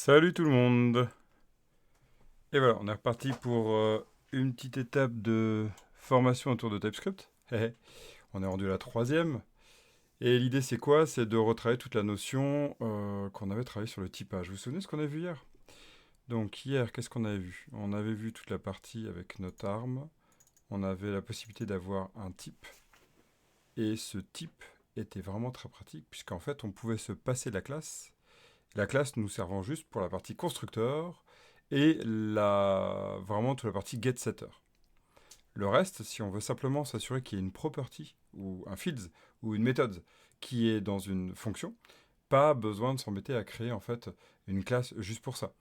Salut tout le monde! Et voilà, on est reparti pour une petite étape de formation autour de TypeScript. On est rendu à la troisième. Et l'idée c'est quoi? C'est de retravailler toute la notion qu'on avait travaillé sur le typage. Vous vous souvenez ce qu'on a vu hier? Donc hier, qu'est-ce qu'on avait vu? On avait vu toute la partie avec notre arme. On avait la possibilité d'avoir un type. Et ce type était vraiment très pratique puisqu'en fait on pouvait se passer de la classe nous servant juste pour la partie constructeur et vraiment toute la partie getSetter. Le reste, si on veut simplement s'assurer qu'il y ait une property ou un fields ou une méthode qui est dans une fonction, pas besoin de s'embêter à créer en fait une classe juste pour ça.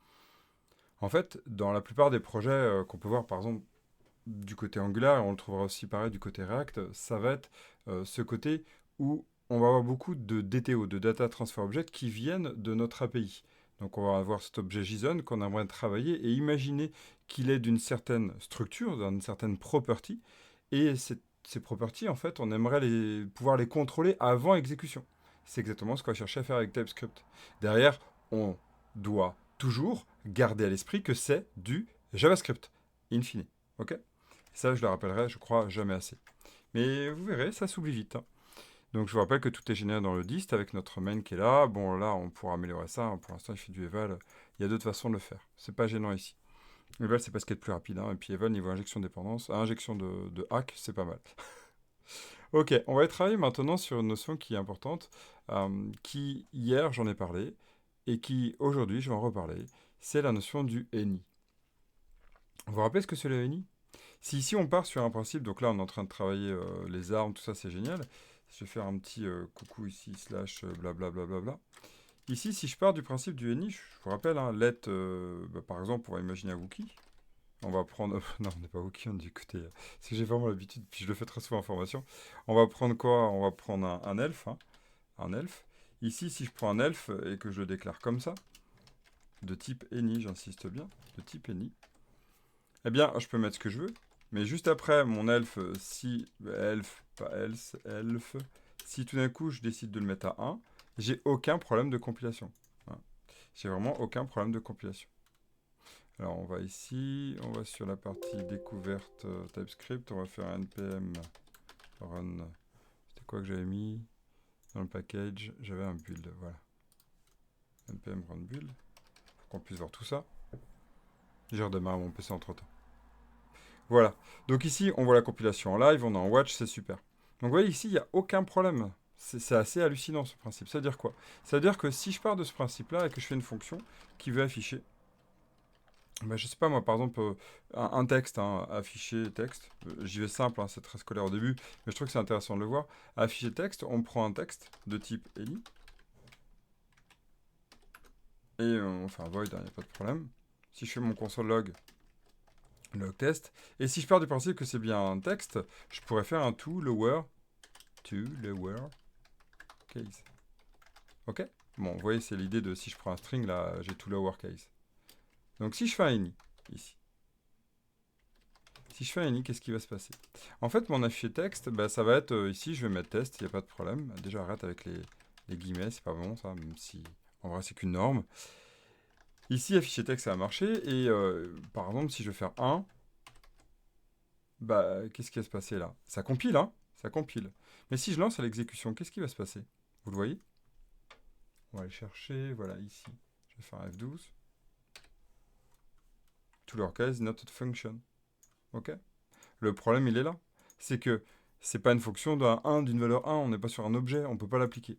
En fait, dans la plupart des projets qu'on peut voir par exemple du côté Angular, et on le trouvera aussi pareil du côté React, ça va être ce côté où on va avoir beaucoup de DTO, de Data Transfer Object, qui viennent de notre API. Donc on va avoir cet objet JSON qu'on aimerait travailler et imaginer qu'il est d'une certaine structure, d'une certaine property, et ces properties, en fait, on aimerait pouvoir les contrôler avant exécution. C'est exactement ce qu'on va chercher à faire avec TypeScript. Derrière, on doit toujours garder à l'esprit que c'est du JavaScript, in fine. Ok? Ça, je le rappellerai, je crois, jamais assez. Mais vous verrez, ça s'oublie vite, hein. Donc je vous rappelle que tout est généré dans le dist avec notre main qui est là. Bon, là, on pourra améliorer ça, hein. Pour l'instant, il fait du eval. Il y a d'autres façons de le faire. C'est pas gênant ici. Eval, c'est pas ce qui est le plus rapide, hein. Et puis eval, niveau injection de dépendance, injection de hack, c'est pas mal. Ok, on va travailler maintenant sur une notion qui est importante, qui, hier, j'en ai parlé, et qui, aujourd'hui, je vais en reparler. C'est la notion du any. Vous vous rappelez ce que c'est le any? Si ici on part sur un principe, donc là on est en train de travailler les armes, tout ça c'est génial. Je vais faire un petit coucou ici, slash blablabla. Bla, bla, bla. Ici, si je pars du principe du any, je vous rappelle, hein, let, par exemple, on va imaginer un Wookie. On va prendre. Non, on n'est pas Wookie, on dit écoutez, parce que j'ai vraiment l'habitude, puis je le fais très souvent en formation. On va prendre quoi? On va prendre un elfe. Hein, un elfe. Ici, si je prends un elfe et que je le déclare comme ça, de type any, j'insiste bien, de type any, eh bien, je peux mettre ce que je veux. Mais juste après, mon elfe, si elfe, pas else, elfe, si tout d'un coup je décide de le mettre à 1, j'ai aucun problème de compilation. Voilà. J'ai vraiment aucun problème de compilation. Alors on va ici, on va sur la partie découverte TypeScript, on va faire un npm run. C'était quoi que j'avais mis dans le package? J'avais un build, voilà. npm run build, pour qu'on puisse voir tout ça. J'ai redémarré mon PC entre temps. Voilà. Donc ici, on voit la compilation en live, on est en watch, c'est super. Donc vous voyez ici, il n'y a aucun problème. C'est assez hallucinant ce principe. Ça veut dire quoi? Ça veut dire que si je pars de ce principe-là et que je fais une fonction qui veut afficher, bah, je sais pas moi, par exemple, un texte, hein, afficher texte, j'y vais simple, hein, c'est très scolaire au début, mais je trouve que c'est intéressant de le voir. Afficher texte, on prend un texte de type any, et on fait un void, il n'y a pas de problème. Si je fais mon console log, log test, et si je pars du principe que c'est bien un texte, je pourrais faire un to lower case. Ok? Bon, vous voyez, c'est l'idée de si je prends un string, là, j'ai to lower case. Donc si je fais un any, ici, si je fais un any, qu'est-ce qui va se passer? En fait, mon affiché texte, bah, ça va être ici, je vais mettre test, il n'y a pas de problème. Déjà, arrête avec les guillemets, c'est pas bon ça, même si en vrai c'est qu'une norme. Ici, affiché texte, ça va marcher. Et par exemple, si je veux faire 1, bah, qu'est-ce qui va se passer là? Ça compile, hein? Ça compile. Mais si je lance à l'exécution, qu'est-ce qui va se passer? Vous le voyez? On va aller chercher, voilà, ici. Je vais faire un F12. To lower case, not a function. Ok? Le problème, il est là. C'est que c'est pas une fonction d'un 1 d'une valeur 1, on n'est pas sur un objet, on ne peut pas l'appliquer.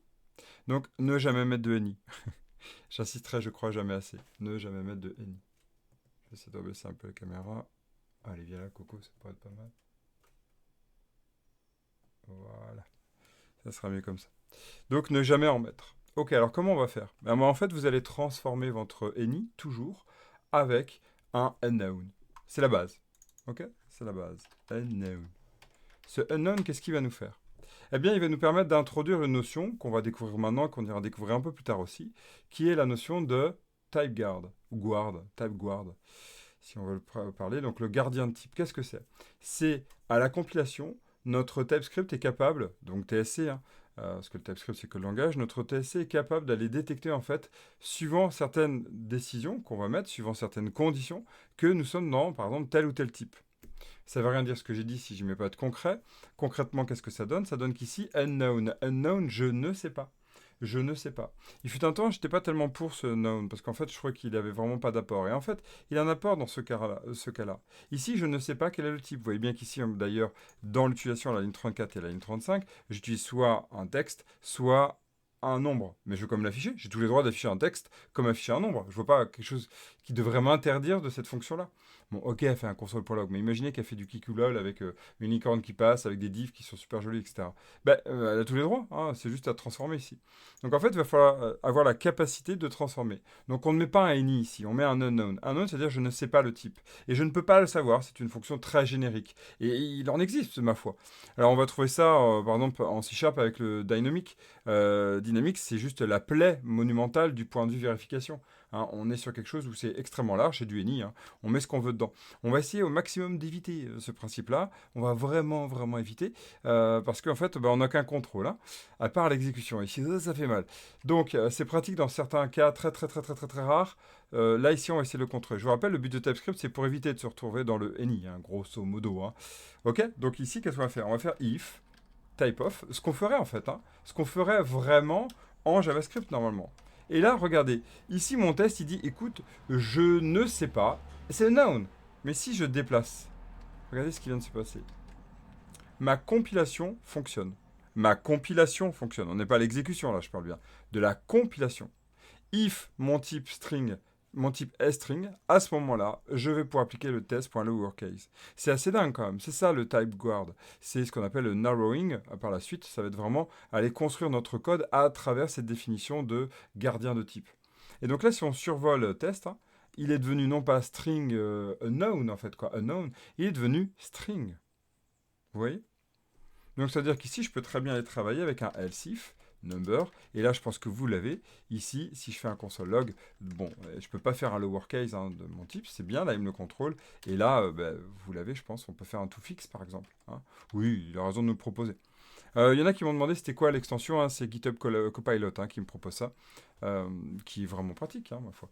Donc, ne jamais mettre de any. J'insisterai, je crois, jamais assez. Ne jamais mettre de any. Je vais essayer de baisser un peu la caméra. Allez, viens là, Coco, ça pourrait être pas mal. Voilà. Ça sera mieux comme ça. Donc, ne jamais en mettre. Ok, alors comment on va faire? Ben, en fait, vous allez transformer votre any, toujours, avec un unknown. C'est la base. Ok? C'est la base. Unknown. Ce unknown, qu'est-ce qu'il va nous faire? Eh bien, il va nous permettre d'introduire une notion qu'on va découvrir maintenant, qu'on ira découvrir un peu plus tard aussi, qui est la notion de type guard, ou guard, type guard, si on veut parler. Donc, le gardien de type, qu'est-ce que c'est? C'est, à la compilation, notre TypeScript est capable, donc TSC, hein, parce que le TypeScript c'est que le langage, notre TSC est capable d'aller détecter en fait, suivant certaines décisions qu'on va mettre, suivant certaines conditions, que nous sommes dans, par exemple, tel ou tel type. Ça ne veut rien dire ce que j'ai dit si je ne mets pas de concret. Concrètement, qu'est-ce que ça donne? Ça donne qu'ici, unknown. Unknown, je ne sais pas. Je ne sais pas. Il fut un temps, je n'étais pas tellement pour ce known, parce qu'en fait, je trouvais qu'il n'avait vraiment pas d'apport. Et en fait, il a un apport dans ce cas-là. Ici, je ne sais pas quel est le type. Vous voyez bien qu'ici, d'ailleurs, dans l'utilisation, la ligne 34 et la ligne 35, j'utilise soit un texte, soit un nombre. Mais je veux comme l'afficher. J'ai tous les droits d'afficher un texte comme afficher un nombre. Je ne vois pas quelque chose qui devrait m'interdire de cette fonction-là. Bon, ok, elle fait un console.log, mais imaginez qu'elle fait du kikulol avec une licorne qui passe, avec des divs qui sont super jolis, etc. Ben, elle a tous les droits, hein, c'est juste à transformer ici. Donc en fait, il va falloir avoir la capacité de transformer. Donc on ne met pas un any ici, on met un unknown. Unknown, c'est-à-dire je ne sais pas le type. Et je ne peux pas le savoir, c'est une fonction très générique. Et il en existe, ma foi. Alors on va trouver ça, par exemple, en C# avec le dynamic. Dynamic, c'est juste la plaie monumentale du point de vue vérification. Hein, on est sur quelque chose où c'est extrêmement large, c'est du any. Hein. On met ce qu'on veut dedans. On va essayer au maximum d'éviter ce principe-là. On va vraiment, vraiment éviter. Parce qu'en fait, on n'a qu'un contrôle. Hein, à part l'exécution. Ici, ça fait mal. Donc, c'est pratique dans certains cas très, très, très, très, très, très rares. Là, ici, on va essayer de le contrôler. Je vous rappelle, le but de TypeScript, c'est pour éviter de se retrouver dans le any, hein, grosso modo. Hein. OK? Donc ici, qu'est-ce qu'on va faire? On va faire if, typeof, ce qu'on ferait en fait. Hein, ce qu'on ferait vraiment en JavaScript normalement. Et là, regardez, ici mon test, il dit, écoute, je ne sais pas, c'est un noun. Mais si je déplace, regardez ce qui vient de se passer. Ma compilation fonctionne. Ma compilation fonctionne. On n'est pas à l'exécution là, je parle bien. De la compilation. If mon type string, mon type string, à ce moment-là, je vais pouvoir appliquer le test.lowercase. C'est assez dingue quand même. C'est ça le type guard. C'est ce qu'on appelle le narrowing. Par la suite, ça va être vraiment aller construire notre code à travers cette définition de gardien de type. Et donc là, si on survole test, hein, il est devenu non pas string unknown en fait, quoi, unknown, il est devenu string. Vous voyez? Donc ça veut dire qu'ici, je peux très bien aller travailler avec un else if number. Et là, je pense que vous l'avez. Ici, si je fais un console log, bon, je ne peux pas faire un lowercase hein, de mon type. C'est bien, là, il me le contrôle. Et là, vous l'avez, je pense. On peut faire un toFix, par exemple. Hein. Oui, il a raison de nous le proposer. Il y en a qui m'ont demandé c'était quoi l'extension. Hein, c'est GitHub Copilot hein, qui me propose ça. Qui est vraiment pratique, hein, ma foi.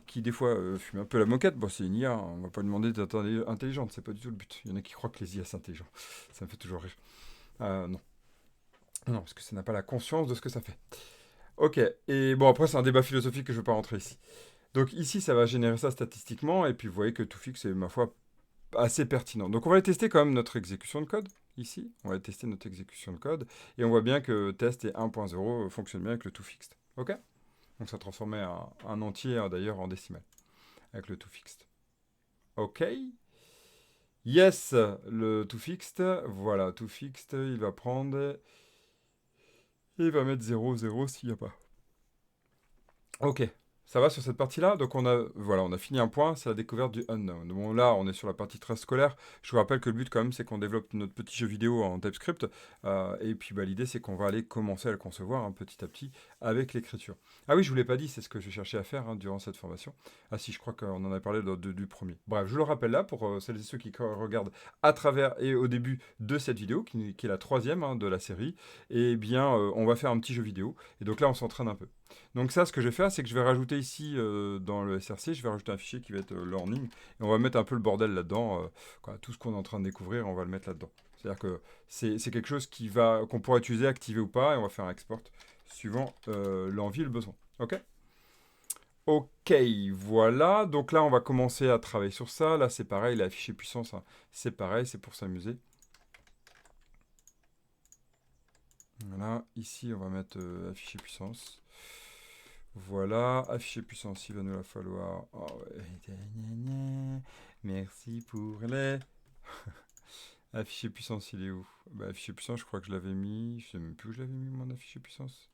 Qui, des fois, fume un peu la moquette. Bon, c'est une IA. Hein, on va pas lui demander d'être intelligente. C'est pas du tout le but. Il y en a qui croient que les IA, c'est intelligent. Ça me fait toujours rire. Non. Non, parce que ça n'a pas la conscience de ce que ça fait. Ok, et bon, après, c'est un débat philosophique que je ne veux pas rentrer ici. Donc ici, ça va générer ça statistiquement, et puis vous voyez que toFix est, ma foi, assez pertinent. Donc on va aller tester quand même notre exécution de code, ici. On va aller tester notre exécution de code, et on voit bien que test et 1.0 fonctionnent bien avec le toFix. Ok? Donc ça transformait un entier, d'ailleurs, en décimal, avec le toFix. Ok? Yes, le toFix, voilà, toFix, il va prendre... Et il va mettre 0, 0 s'il n'y a pas. Ok, ça va sur cette partie-là. Donc on a fini un point, c'est la découverte du unknown. Bon là, on est sur la partie très scolaire. Je vous rappelle que le but quand même, c'est qu'on développe notre petit jeu vidéo en TypeScript. Et puis l'idée, c'est qu'on va aller commencer à le concevoir petit à petit avec l'écriture. Ah oui, je vous l'ai pas dit, c'est ce que je cherchais à faire durant cette formation. Ah si, je crois qu'on en a parlé du premier. Bref, je le rappelle là pour celles et ceux qui regardent à travers et au début de cette vidéo, qui est la troisième de la série. Eh bien, on va faire un petit jeu vidéo. Et donc là, on s'entraîne un peu. Donc ça, ce que je vais faire, c'est que je vais rajouter ici, dans le SRC, je vais rajouter un fichier qui va être learning, et on va mettre un peu le bordel là-dedans. Tout ce qu'on est en train de découvrir, on va le mettre là-dedans. C'est-à-dire que c'est quelque chose qu'on pourra utiliser, activer ou pas, et on va faire un export suivant l'envie et le besoin. Ok? Ok, voilà. Donc là, on va commencer à travailler sur ça. Là, c'est pareil, l'affiché puissance, hein, c'est pareil, c'est pour s'amuser. Voilà, ici, on va mettre affiché puissance. Voilà, afficher puissance, il va nous la falloir. Oh, ouais. Merci pour les. Afficher puissance, il est où? Afficher puissance, je crois que je l'avais mis. Je sais même plus où je l'avais mis, mon afficher puissance.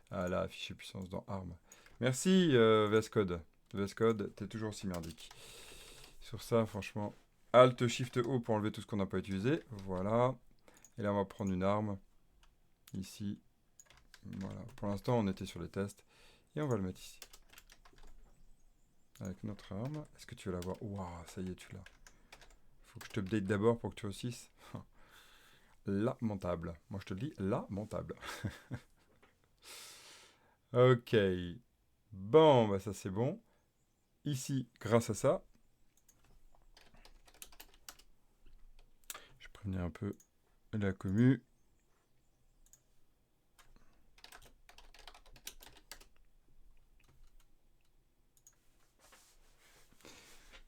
Ah là, afficher puissance dans ARM. Merci, VS Code. VS Code, t'es toujours aussi merdique. Sur ça, franchement. Alt, Shift, O pour enlever tout ce qu'on n'a pas utilisé. Voilà. Et là, on va prendre une arme. Ici. Voilà. Pour l'instant, on était sur les tests. Et on va le mettre ici. Avec notre arme. Est-ce que tu vas l'avoir? Waouh, ça y est, tu l'as. Faut que je t'update d'abord pour que tu réussisses. lamentable. Moi, je te le dis, lamentable. Ok. Bon, bah ça c'est bon. Ici, grâce à ça, je vais prévenir un peu la commu.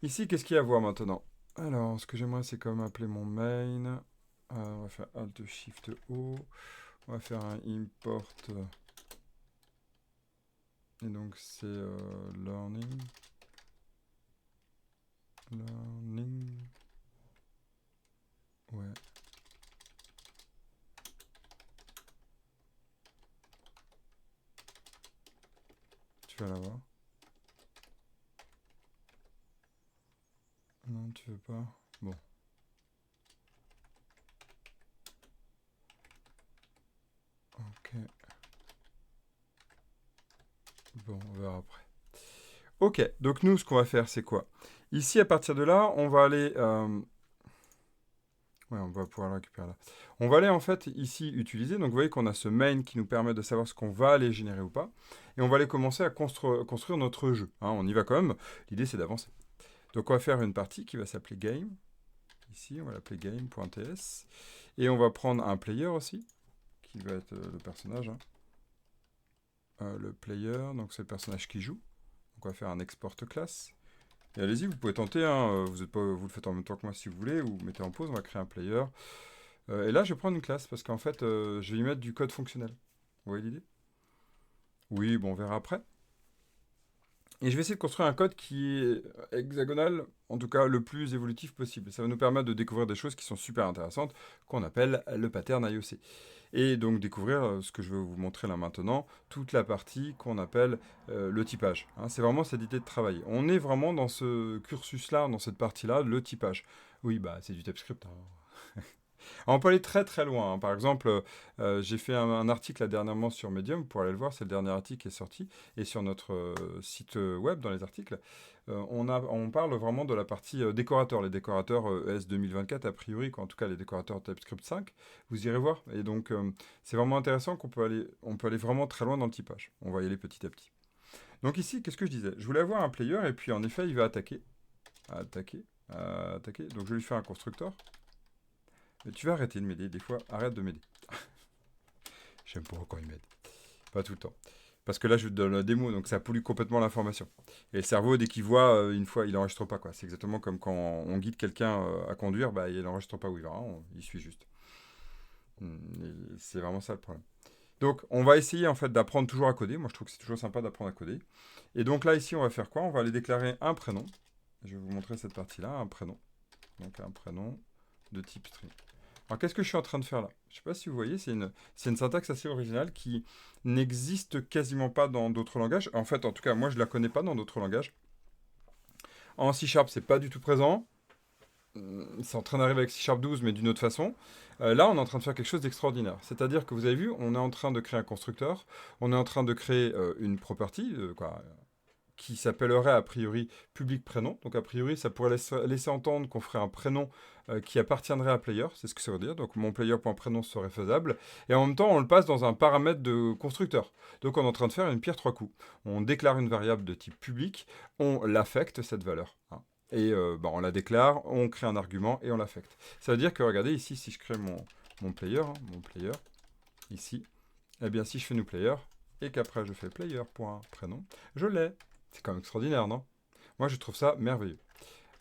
Ici, qu'est-ce qu'il y a à voir maintenant? Alors, ce que j'aimerais, c'est quand même appeler mon main. On va faire Alt Shift O. On va faire un import. Et donc, c'est learning. Learning. Ouais. Tu vas l'avoir. Non, tu veux pas. Bon. Ok. Bon, on verra après. Ok, donc nous, ce qu'on va faire, c'est quoi? Ici, à partir de là, on va aller... Ouais, on va pouvoir le récupérer là. On va aller, en fait, ici, utiliser. Donc, vous voyez qu'on a ce main qui nous permet de savoir ce qu'on va aller générer ou pas. Et on va aller commencer à construire notre jeu. Hein, on y va quand même. L'idée, c'est d'avancer. Donc, on va faire une partie qui va s'appeler game. Ici, on va l'appeler game.ts. Et on va prendre un player aussi, qui va être le personnage. Hein. Le player, donc c'est le personnage qui joue. Donc, on va faire un export class. Et allez-y, vous pouvez tenter, hein, vous le faites en même temps que moi si vous voulez, ou mettez en pause, on va créer un player. Et là, je vais prendre une classe, parce qu'en fait, je vais y mettre du code fonctionnel. Vous voyez l'idée? Oui, bon, on verra après. Et je vais essayer de construire un code qui est hexagonal, en tout cas le plus évolutif possible. Ça va nous permettre de découvrir des choses qui sont super intéressantes, qu'on appelle le pattern IOC. Et donc découvrir ce que je vais vous montrer là maintenant, toute la partie qu'on appelle le typage. Hein, c'est vraiment cette idée de travail. On est vraiment dans ce cursus-là, dans cette partie-là, le typage. Oui, bah c'est du TypeScript. Hein. On peut aller très très loin. Hein. Par exemple, j'ai fait un article là, dernièrement sur Medium, pour aller le voir, c'est le dernier article qui est sorti. Et sur notre site web, dans les articles, on parle vraiment de la partie décorateur. Les décorateurs ES 2024, a priori, quoi, en tout cas les décorateurs TypeScript 5, vous irez voir. Et donc, c'est vraiment intéressant on peut aller vraiment très loin dans le typage. On va y aller petit à petit. Donc ici, qu'est-ce que je disais? Je voulais avoir un player, et puis en effet, il va attaquer. Attaquer. Attaquer. Donc je vais lui faire un constructeur. Mais tu vas arrêter de m'aider, des fois, arrête de m'aider. J'aime pas quand il m'aide. Pas tout le temps. Parce que là, je te donne la démo, donc ça pollue complètement l'information. Et le cerveau, dès qu'il voit une fois, il n'enregistre pas, quoi. C'est exactement comme quand on guide quelqu'un à conduire, bah, il n'enregistre pas où il va, hein, il suit juste. C'est vraiment ça le problème. Donc, on va essayer en fait d'apprendre toujours à coder. Moi, je trouve que c'est toujours sympa d'apprendre à coder. Et donc là, ici, on va faire quoi? On va aller déclarer un prénom. Je vais vous montrer cette partie-là, un prénom. Donc, un prénom de type string. Alors, qu'est-ce que je suis en train de faire là? Je ne sais pas si vous voyez, c'est une syntaxe assez originale qui n'existe quasiment pas dans d'autres langages. En fait, en tout cas, moi, je ne la connais pas dans d'autres langages. En C#, c'est pas du tout présent. C'est en train d'arriver avec C# 12, mais d'une autre façon. Là, on est en train de faire quelque chose d'extraordinaire. C'est-à-dire que vous avez vu, on est en train de créer un constructeur, on est en train de créer une property, qui s'appellerait a priori public prénom. Donc a priori, ça pourrait laisser entendre qu'on ferait un prénom qui appartiendrait à player, c'est ce que ça veut dire. Donc mon player.prénom serait faisable. Et en même temps, on le passe dans un paramètre de constructeur. Donc on est en train de faire une pierre trois coups. On déclare une variable de type public, on l'affecte cette valeur. Hein. Et on la déclare, on crée un argument et on l'affecte. Ça veut dire que, regardez, ici, si je crée mon player, ici, eh bien si je fais new player, et qu'après je fais player.prénom, je l'ai. C'est quand même extraordinaire, non? Moi, je trouve ça merveilleux.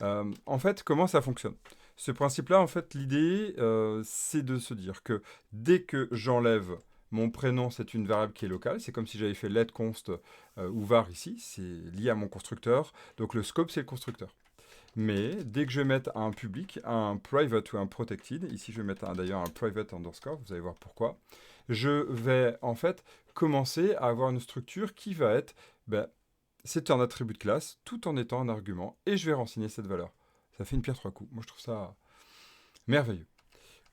En fait, comment ça fonctionne? Ce principe-là, en fait, l'idée, c'est de se dire que dès que j'enlève mon prénom, c'est une variable qui est locale. C'est comme si j'avais fait letConst ou var ici. C'est lié à mon constructeur. Donc, le scope, c'est le constructeur. Mais dès que je vais mettre un public, un private ou un protected, ici je vais mettre d'ailleurs un private underscore, vous allez voir pourquoi, je vais en fait commencer à avoir une structure qui va être, c'est un attribut de classe tout en étant un argument et je vais renseigner cette valeur. Ça fait une pierre trois coups. Moi je trouve ça merveilleux.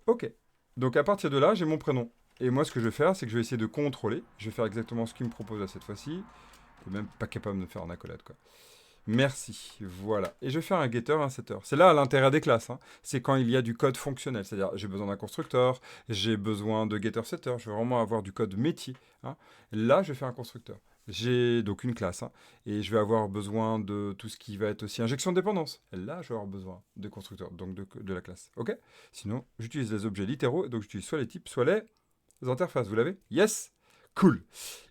Ok, donc à partir de là, j'ai mon prénom. Et moi ce que je vais faire, c'est que je vais essayer de contrôler. Je vais faire exactement ce qu'il me propose à cette fois-ci. Je suis même pas capable de me faire en accolade quoi. Merci, voilà. Et je vais faire un getter, un setter. C'est là l'intérêt des classes, hein. C'est quand il y a du code fonctionnel. C'est-à-dire, j'ai besoin d'un constructeur, j'ai besoin de getter, setter. Je veux vraiment avoir du code métier, hein. Là, je vais faire un constructeur. J'ai donc une classe, hein, et je vais avoir besoin de tout ce qui va être aussi injection de dépendance. Et là, je vais avoir besoin de constructeur, donc de la classe. OK? Sinon, j'utilise les objets littéraux, donc j'utilise soit les types, soit les interfaces. Vous l'avez? Yes? Cool.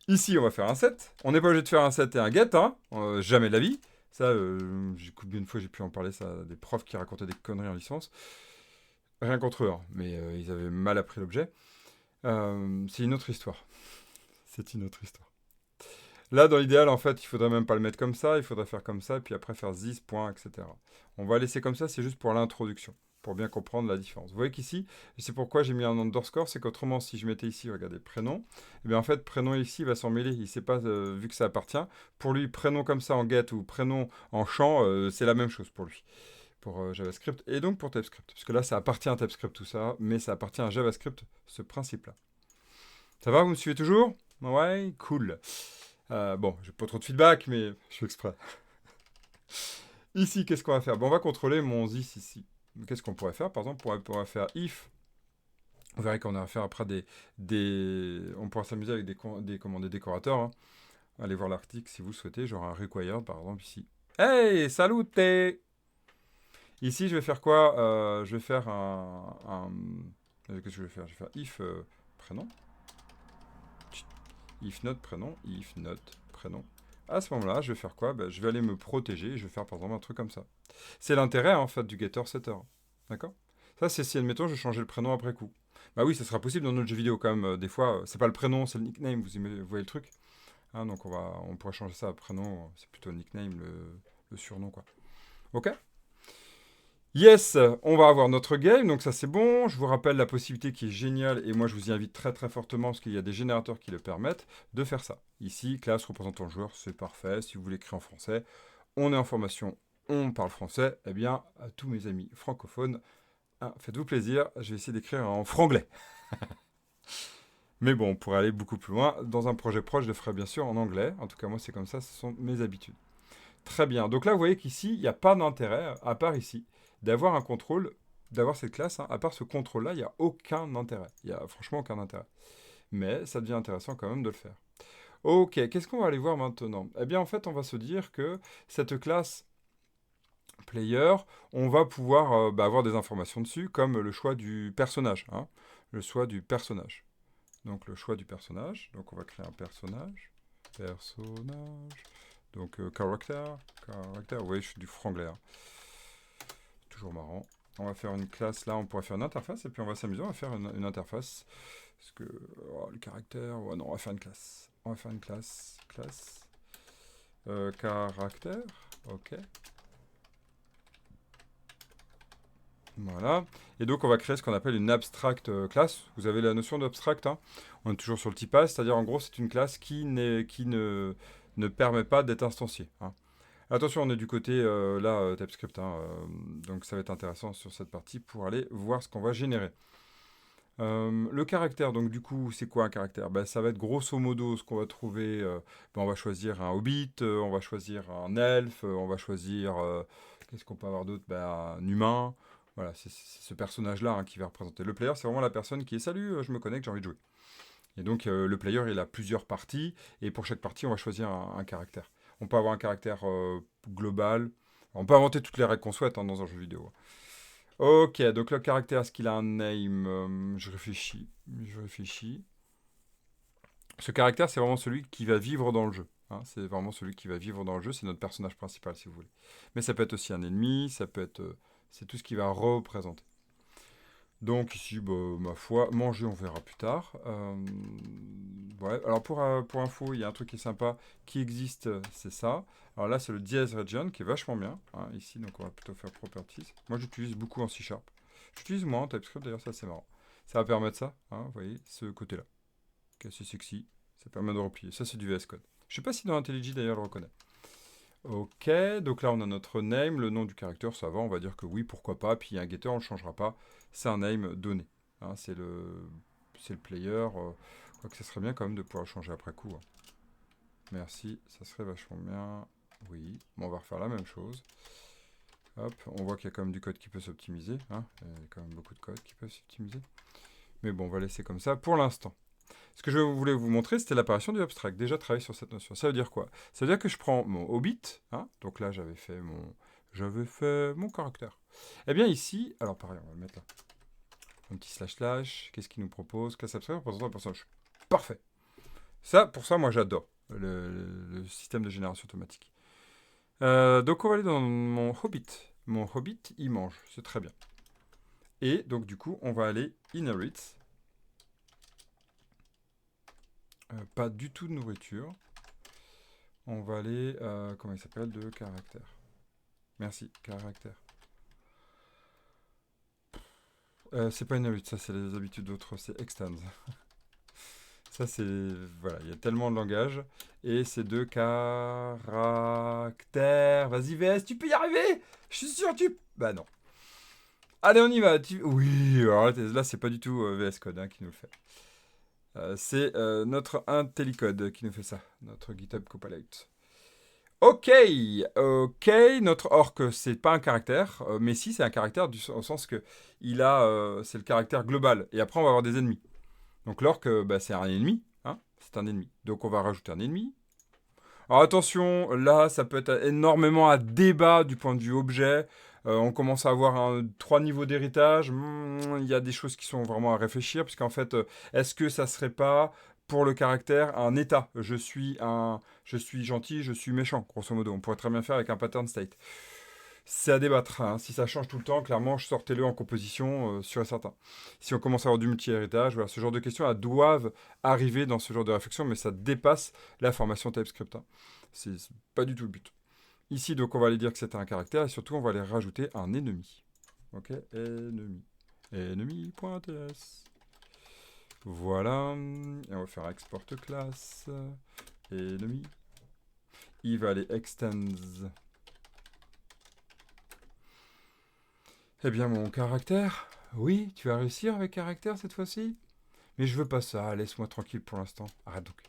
Ici, on va faire un set. On n'est pas obligé de faire un set et un get, hein. Jamais de la vie. Ça, combien de fois j'ai pu en parler, ça, des profs qui racontaient des conneries en licence. Rien contre eux, hein, mais ils avaient mal appris l'objet. C'est une autre histoire. C'est une autre histoire. Là, dans l'idéal, en fait, il faudrait même pas le mettre comme ça, il faudrait faire comme ça, et puis après faire this, point, etc. On va laisser comme ça, c'est juste pour l'introduction, pour bien comprendre la différence. Vous voyez qu'ici, et c'est pourquoi j'ai mis un underscore, c'est qu'autrement, si je mettais ici, regardez, prénom, et bien en fait, prénom ici, il va s'en mêler, il ne sait pas, vu que ça appartient. Pour lui, prénom comme ça en get ou prénom en champ, c'est la même chose pour lui, pour JavaScript, et donc pour TypeScript. Parce que là, ça appartient à TypeScript, tout ça, mais ça appartient à JavaScript, ce principe-là. Ça va, vous me suivez toujours? Ouais, cool. Bon, j'ai pas trop de feedback, mais je fais exprès. Ici, qu'est-ce qu'on va faire? Bon, on va contrôler mon this ici. Qu'est-ce qu'on pourrait faire? Par exemple, on pourrait faire if. Vous verrez qu'on a affaire après on pourra s'amuser avec des décorateurs, hein. Allez voir l'article si vous le souhaitez. J'aurai un required, par exemple, ici. Hey, salut! Ici, je vais faire quoi? Je vais faire qu'est-ce que je vais faire? Je vais faire if prénom. If not prénom. If not prénom. À ce moment-là, je vais faire quoi? Je vais aller me protéger. Je vais faire par exemple un truc comme ça. C'est l'intérêt en fait du getter-setter. D'accord? Ça, c'est si admettons je changeais le prénom après coup. Bah oui, ça sera possible dans notre jeu vidéo quand même. Des fois, c'est pas le prénom, c'est le nickname. Vous voyez le truc? Hein, donc on pourrait changer ça à prénom. C'est plutôt le nickname, le surnom quoi. Ok? Yes, on va avoir notre game, donc ça c'est bon. Je vous rappelle la possibilité qui est géniale, et moi je vous y invite très très fortement, parce qu'il y a des générateurs qui le permettent, de faire ça. Ici, classe représentant le joueur, c'est parfait. Si vous voulez écrire en français, on est en formation, on parle français. Eh bien, à tous mes amis francophones, hein, faites-vous plaisir, je vais essayer d'écrire en franglais. Mais bon, on pourrait aller beaucoup plus loin. Dans un projet proche, je le ferai bien sûr en anglais. En tout cas, moi c'est comme ça, ce sont mes habitudes. Très bien. Donc là, vous voyez qu'ici, il n'y a pas d'intérêt, à part ici, d'avoir un contrôle, d'avoir cette classe. Hein. À part ce contrôle-là, il n'y a aucun intérêt. Il n'y a franchement aucun intérêt. Mais ça devient intéressant quand même de le faire. Ok, qu'est-ce qu'on va aller voir maintenant? Eh bien, en fait, on va se dire que cette classe player, on va pouvoir avoir des informations dessus, comme le choix du personnage. Hein. Le choix du personnage. Donc, le choix du personnage. Donc, on va créer un personnage. Personnage. Donc, character. Vous voyez, je suis du franglais. Hein. Toujours marrant. On va faire une classe, là, on pourrait faire une interface, et puis on va s'amuser, on va faire une interface. Parce que, le caractère, ouais, non, on va faire une classe. On va faire une classe. Caractère, ok. Voilà. Et donc, on va créer ce qu'on appelle une abstract class. Vous avez la notion d'abstract, hein. On est toujours sur le typage, c'est-à-dire, en gros, c'est une classe qui ne permet pas d'être instanciée. Hein. Attention, on est du côté, TypeScript, hein, donc ça va être intéressant sur cette partie pour aller voir ce qu'on va générer. Le caractère, donc du coup, c'est quoi un caractère? Ça va être grosso modo ce qu'on va trouver. On va choisir un hobbit, on va choisir un elfe, on va choisir... qu'est-ce qu'on peut avoir d'autre? Un humain. Voilà, c'est ce personnage-là, hein, qui va représenter. Le player, c'est vraiment la personne qui est «Salut, je me connecte, j'ai envie de jouer». Et donc, le player, il a plusieurs parties, et pour chaque partie, on va choisir un caractère. On peut avoir un caractère global. On peut inventer toutes les règles qu'on souhaite, hein, dans un jeu vidéo. Ok, donc le caractère, est-ce qu'il a un name? Je réfléchis. Ce caractère, c'est vraiment celui qui va vivre dans le jeu. Hein, c'est vraiment celui qui va vivre dans le jeu. C'est notre personnage principal, si vous voulez. Mais ça peut être aussi un ennemi, ça peut être... c'est tout ce qui va représenter. Donc ici, ma foi, manger, on verra plus tard. Ouais. Alors pour info, il y a un truc qui est sympa, qui existe, c'est ça. Alors là, c'est le dièse region, qui est vachement bien. Hein, ici, donc on va plutôt faire properties. Moi, j'utilise beaucoup en C#. J'utilise moins en TypeScript, d'ailleurs, ça c'est marrant. Ça va permettre ça, hein, vous voyez, ce côté-là. Qui est assez sexy. Ça permet de replier. Ça, c'est du VS Code. Je sais pas si dans IntelliJ, d'ailleurs, le reconnaît. Ok, donc là on a notre name, le nom du caractère, ça va, on va dire que oui, pourquoi pas, puis un getter, on ne le changera pas, c'est un name donné. Hein, c'est le player, quoique ça serait bien quand même de pouvoir le changer après coup. Hein. Merci, ça serait vachement bien. Oui, bon, on va refaire la même chose. Hop, on voit qu'il y a quand même du code qui peut s'optimiser. Hein. Il y a quand même beaucoup de code qui peuvent s'optimiser. Mais bon, on va laisser comme ça pour l'instant. Ce que je voulais vous montrer, c'était l'apparition du abstract. Déjà travailler sur cette notion. Ça veut dire quoi? Ça veut dire que je prends mon Hobbit. Hein, donc là, j'avais fait mon caractère. Eh bien ici, alors pareil, on va le mettre là. Un petit slash slash. Qu'est-ce qu'il nous propose? Classe abstract représentant un personnage. Parfait. Ça, pour ça, moi, j'adore le système de génération automatique. Donc on va aller dans mon Hobbit. Mon Hobbit, il mange. C'est très bien. Et donc du coup, on va aller inherit. Pas du tout de nourriture. On va aller, comment il s'appelle, de caractère. Merci, caractère. C'est pas inherit, ça c'est les habitudes d'autres, c'est extends. Ça c'est, voilà, il y a tellement de langages. Et c'est de caractère. Vas-y VS, tu peux y arriver. Je suis sûr tu... Bah non. Allez, on y va. Oui, alors là c'est pas du tout VS Code hein, qui nous le fait. C'est notre IntelliCode qui nous fait ça, notre GitHub Copilot. Ok, ok, notre orc, c'est pas un caractère, mais si c'est un caractère au sens que c'est le caractère global. Et après, on va avoir des ennemis. Donc l'orc, bah, c'est un ennemi, hein, c'est un ennemi. Donc on va rajouter un ennemi. Alors attention, là, ça peut être énormément à débat du point de vue objet. On commence à avoir 3 niveaux d'héritage. Il y a des choses qui sont vraiment à réfléchir, puisqu'en fait, est-ce que ça serait pas pour le caractère un état? Je suis gentil, je suis méchant, grosso modo. On pourrait très bien faire avec un pattern state. C'est à débattre. Hein. Si ça change tout le temps, clairement, sortez-le en composition, sûr et certain. Si on commence à avoir du multi-héritage, voilà, ce genre de questions elles doivent arriver dans ce genre de réflexion, mais ça dépasse la formation TypeScript. Hein. C'est pas du tout le but. Ici, donc, on va aller dire que c'est un caractère, et surtout, on va aller rajouter un ennemi. Ok, ennemi. Ennemi.ts. Voilà. Et on va faire export class. Ennemi. Il va aller extends. Eh bien, mon caractère. Oui, tu vas réussir avec caractère cette fois-ci? Mais je veux pas ça, laisse-moi tranquille pour l'instant. Arrête donc.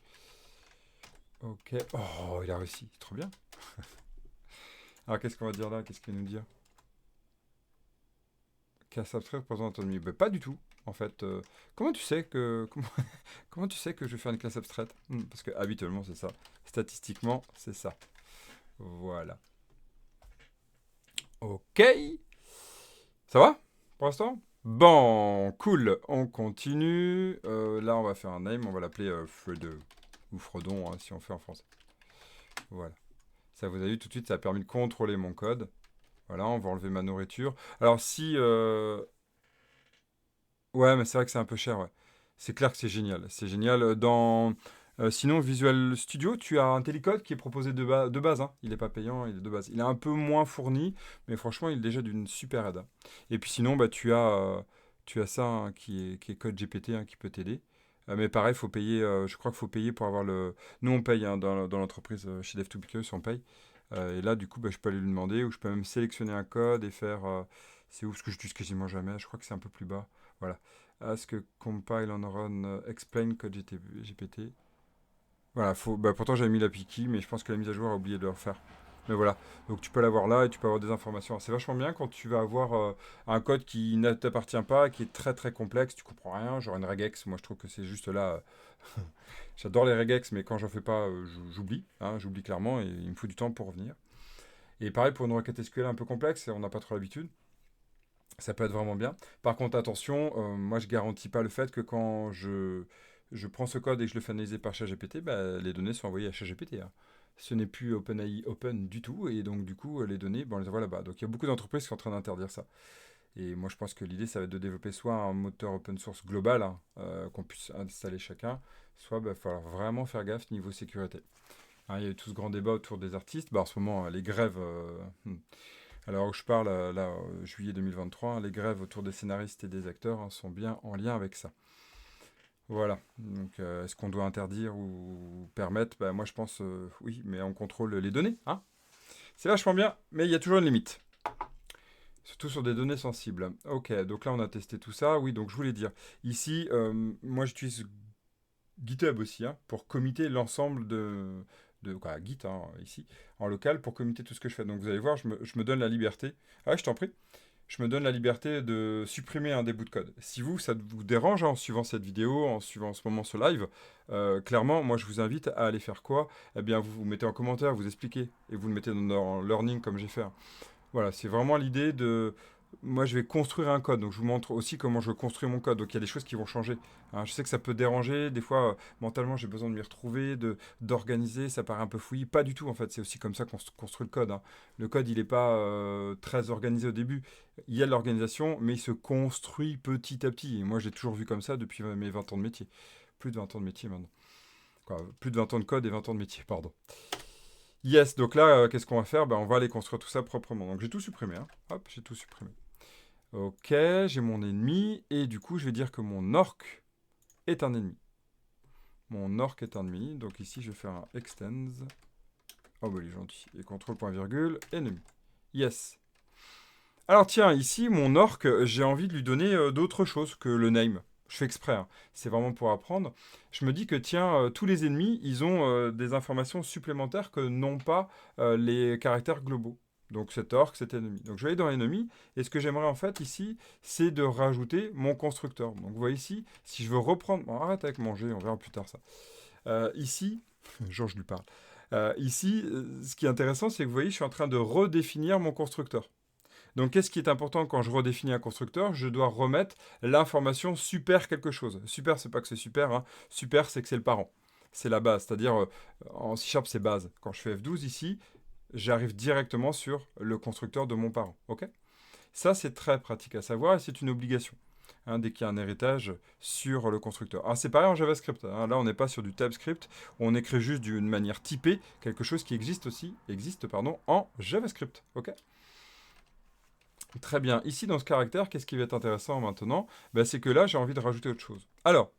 Ok. Oh, il a réussi. Trop bien. Alors, qu'est-ce qu'on va dire là? Qu'est-ce qu'il va nous dire? Classe abstrait représente autonomie. Ben, pas du tout, en fait. Comment tu sais que... Comment tu sais que je vais faire une classe abstraite? Parce que habituellement, c'est ça. Statistiquement, c'est ça. Voilà. Ok. Ça va pour l'instant? Bon, cool. On continue. Là, on va faire un name. On va l'appeler Fred ou Frodon, hein, si on fait en français. Voilà. Ça, vous avez vu tout de suite, ça a permis de contrôler mon code. Voilà, on va enlever ma nourriture. Alors, si... Ouais, mais c'est vrai que c'est un peu cher, ouais. C'est clair que c'est génial. C'est génial. Sinon, Visual Studio, tu as un télécode qui est proposé de base. Hein. Il n'est pas payant, il est de base. Il est un peu moins fourni, mais franchement, il est déjà d'une super aide. Hein. Et puis sinon, bah, tu as ça hein, qui est code GPT hein, qui peut t'aider. Mais pareil, faut payer, je crois qu'il faut payer pour avoir le... Nous, on paye hein, dans l'entreprise chez Dev2Because, on paye. Et là, du coup, bah, je peux aller lui demander, ou je peux même sélectionner un code et faire... c'est où ce que je n'utilise quasiment jamais. Je crois que c'est un peu plus bas. Voilà. Ask compile on run explain code GPT. Voilà, pourtant j'avais mis la Piki, mais je pense que la mise à jour a oublié de le refaire. Mais voilà, donc tu peux l'avoir là et tu peux avoir des informations. C'est vachement bien quand tu vas avoir un code qui ne t'appartient pas, qui est très très complexe, tu comprends rien, genre une regex, moi je trouve que c'est juste là. J'adore les regex, mais quand j'en fais pas, j'oublie, hein, j'oublie clairement et il me faut du temps pour revenir. Et pareil pour une requête SQL un peu complexe, on n'a pas trop l'habitude. Ça peut être vraiment bien. Par contre, attention, moi je garantis pas le fait que quand je prends ce code et que je le fais analyser par ChatGPT, bah, les données sont envoyées à ChatGPT. Hein. Ce n'est plus OpenAI open du tout, et donc du coup, les données, on les envoie là-bas. Donc il y a beaucoup d'entreprises qui sont en train d'interdire ça. Et moi je pense que l'idée, ça va être de développer soit un moteur open source global, hein, qu'on puisse installer chacun, soit il va falloir vraiment faire gaffe niveau sécurité. Hein, il y a eu tout ce grand débat autour des artistes. Bah, en ce moment, les grèves... Alors où je parle, là, juillet 2023, les grèves autour des scénaristes et des acteurs hein, sont bien en lien avec ça. Voilà. Donc, est-ce qu'on doit interdire ou permettre? Bah, moi, je pense oui, mais on contrôle les données. Hein. C'est vachement bien, mais il y a toujours une limite. Surtout sur des données sensibles. Ok, donc là, on a testé tout ça. Oui, donc je voulais dire, ici, moi, j'utilise GitHub aussi hein, pour committer l'ensemble quoi, Git, hein, ici, en local, pour commiter tout ce que je fais. Donc vous allez voir, je me donne la liberté. Ah, je t'en prie. Je me donne la liberté de supprimer un des bouts de code. Si vous, ça vous dérange, hein, en suivant cette vidéo, en suivant en ce moment ce live, clairement, moi je vous invite à aller faire quoi? Eh bien, vous mettez en commentaire, vous expliquez, et vous le mettez dans Learning comme j'ai fait, hein. Voilà, c'est vraiment l'idée de... Moi, je vais construire un code, donc je vous montre aussi comment je construis mon code. Donc, il y a des choses qui vont changer, hein. Je sais que ça peut déranger, des fois, mentalement, j'ai besoin de m'y retrouver, d'organiser, ça paraît un peu fouillis. Pas du tout, en fait, c'est aussi comme ça qu'on construit le code, hein. Le code, il n'est pas très organisé au début. Il y a de l'organisation, mais il se construit petit à petit. Et moi, j'ai toujours vu comme ça depuis mes 20 ans de métier. Plus de 20 ans de métier maintenant. Quoi, plus de 20 ans de code et 20 ans de métier, pardon. Yes, donc là, qu'est-ce qu'on va faire? Ben, on va aller construire tout ça proprement. Donc j'ai tout supprimé, hein. Hop, j'ai tout supprimé. Ok, j'ai mon ennemi, et du coup, je vais dire que mon orc est un ennemi. Mon orc est un ennemi, donc ici, je vais faire un extends. Oh, bah, il est gentil. Et contrôle point virgule, ennemi. Yes. Alors tiens, ici, mon orc, j'ai envie de lui donner d'autres choses que le name. Je fais exprès, hein. C'est vraiment pour apprendre. Je me dis que tiens, tous les ennemis, ils ont des informations supplémentaires que n'ont pas les caractères globaux. Donc cet orc, cet ennemi. Donc je vais aller dans ennemi, et ce que j'aimerais en fait ici, c'est de rajouter mon constructeur. Donc vous voyez ici, si je veux reprendre... Bon, arrête avec manger, on verra plus tard ça. Ici, Georges lui parle. Ici, ce qui est intéressant, c'est que vous voyez, je suis en train de redéfinir mon constructeur. Donc, qu'est-ce qui est important quand je redéfinis un constructeur? Je dois remettre l'information super quelque chose. Super, c'est pas que c'est super, hein. Super, c'est que c'est le parent. C'est la base. C'est-à-dire, en C# c'est base. Quand je fais F12 ici, j'arrive directement sur le constructeur de mon parent. Ok? Ça, c'est très pratique à savoir et c'est une obligation, hein, dès qu'il y a un héritage sur le constructeur. Alors, c'est pareil en JavaScript, hein. Là, on n'est pas sur du TypeScript. On écrit juste d'une manière typée quelque chose qui existe en JavaScript. Ok? Très bien. Ici, dans ce caractère, qu'est-ce qui va être intéressant maintenant? Ben, c'est que là, j'ai envie de rajouter autre chose. Alors,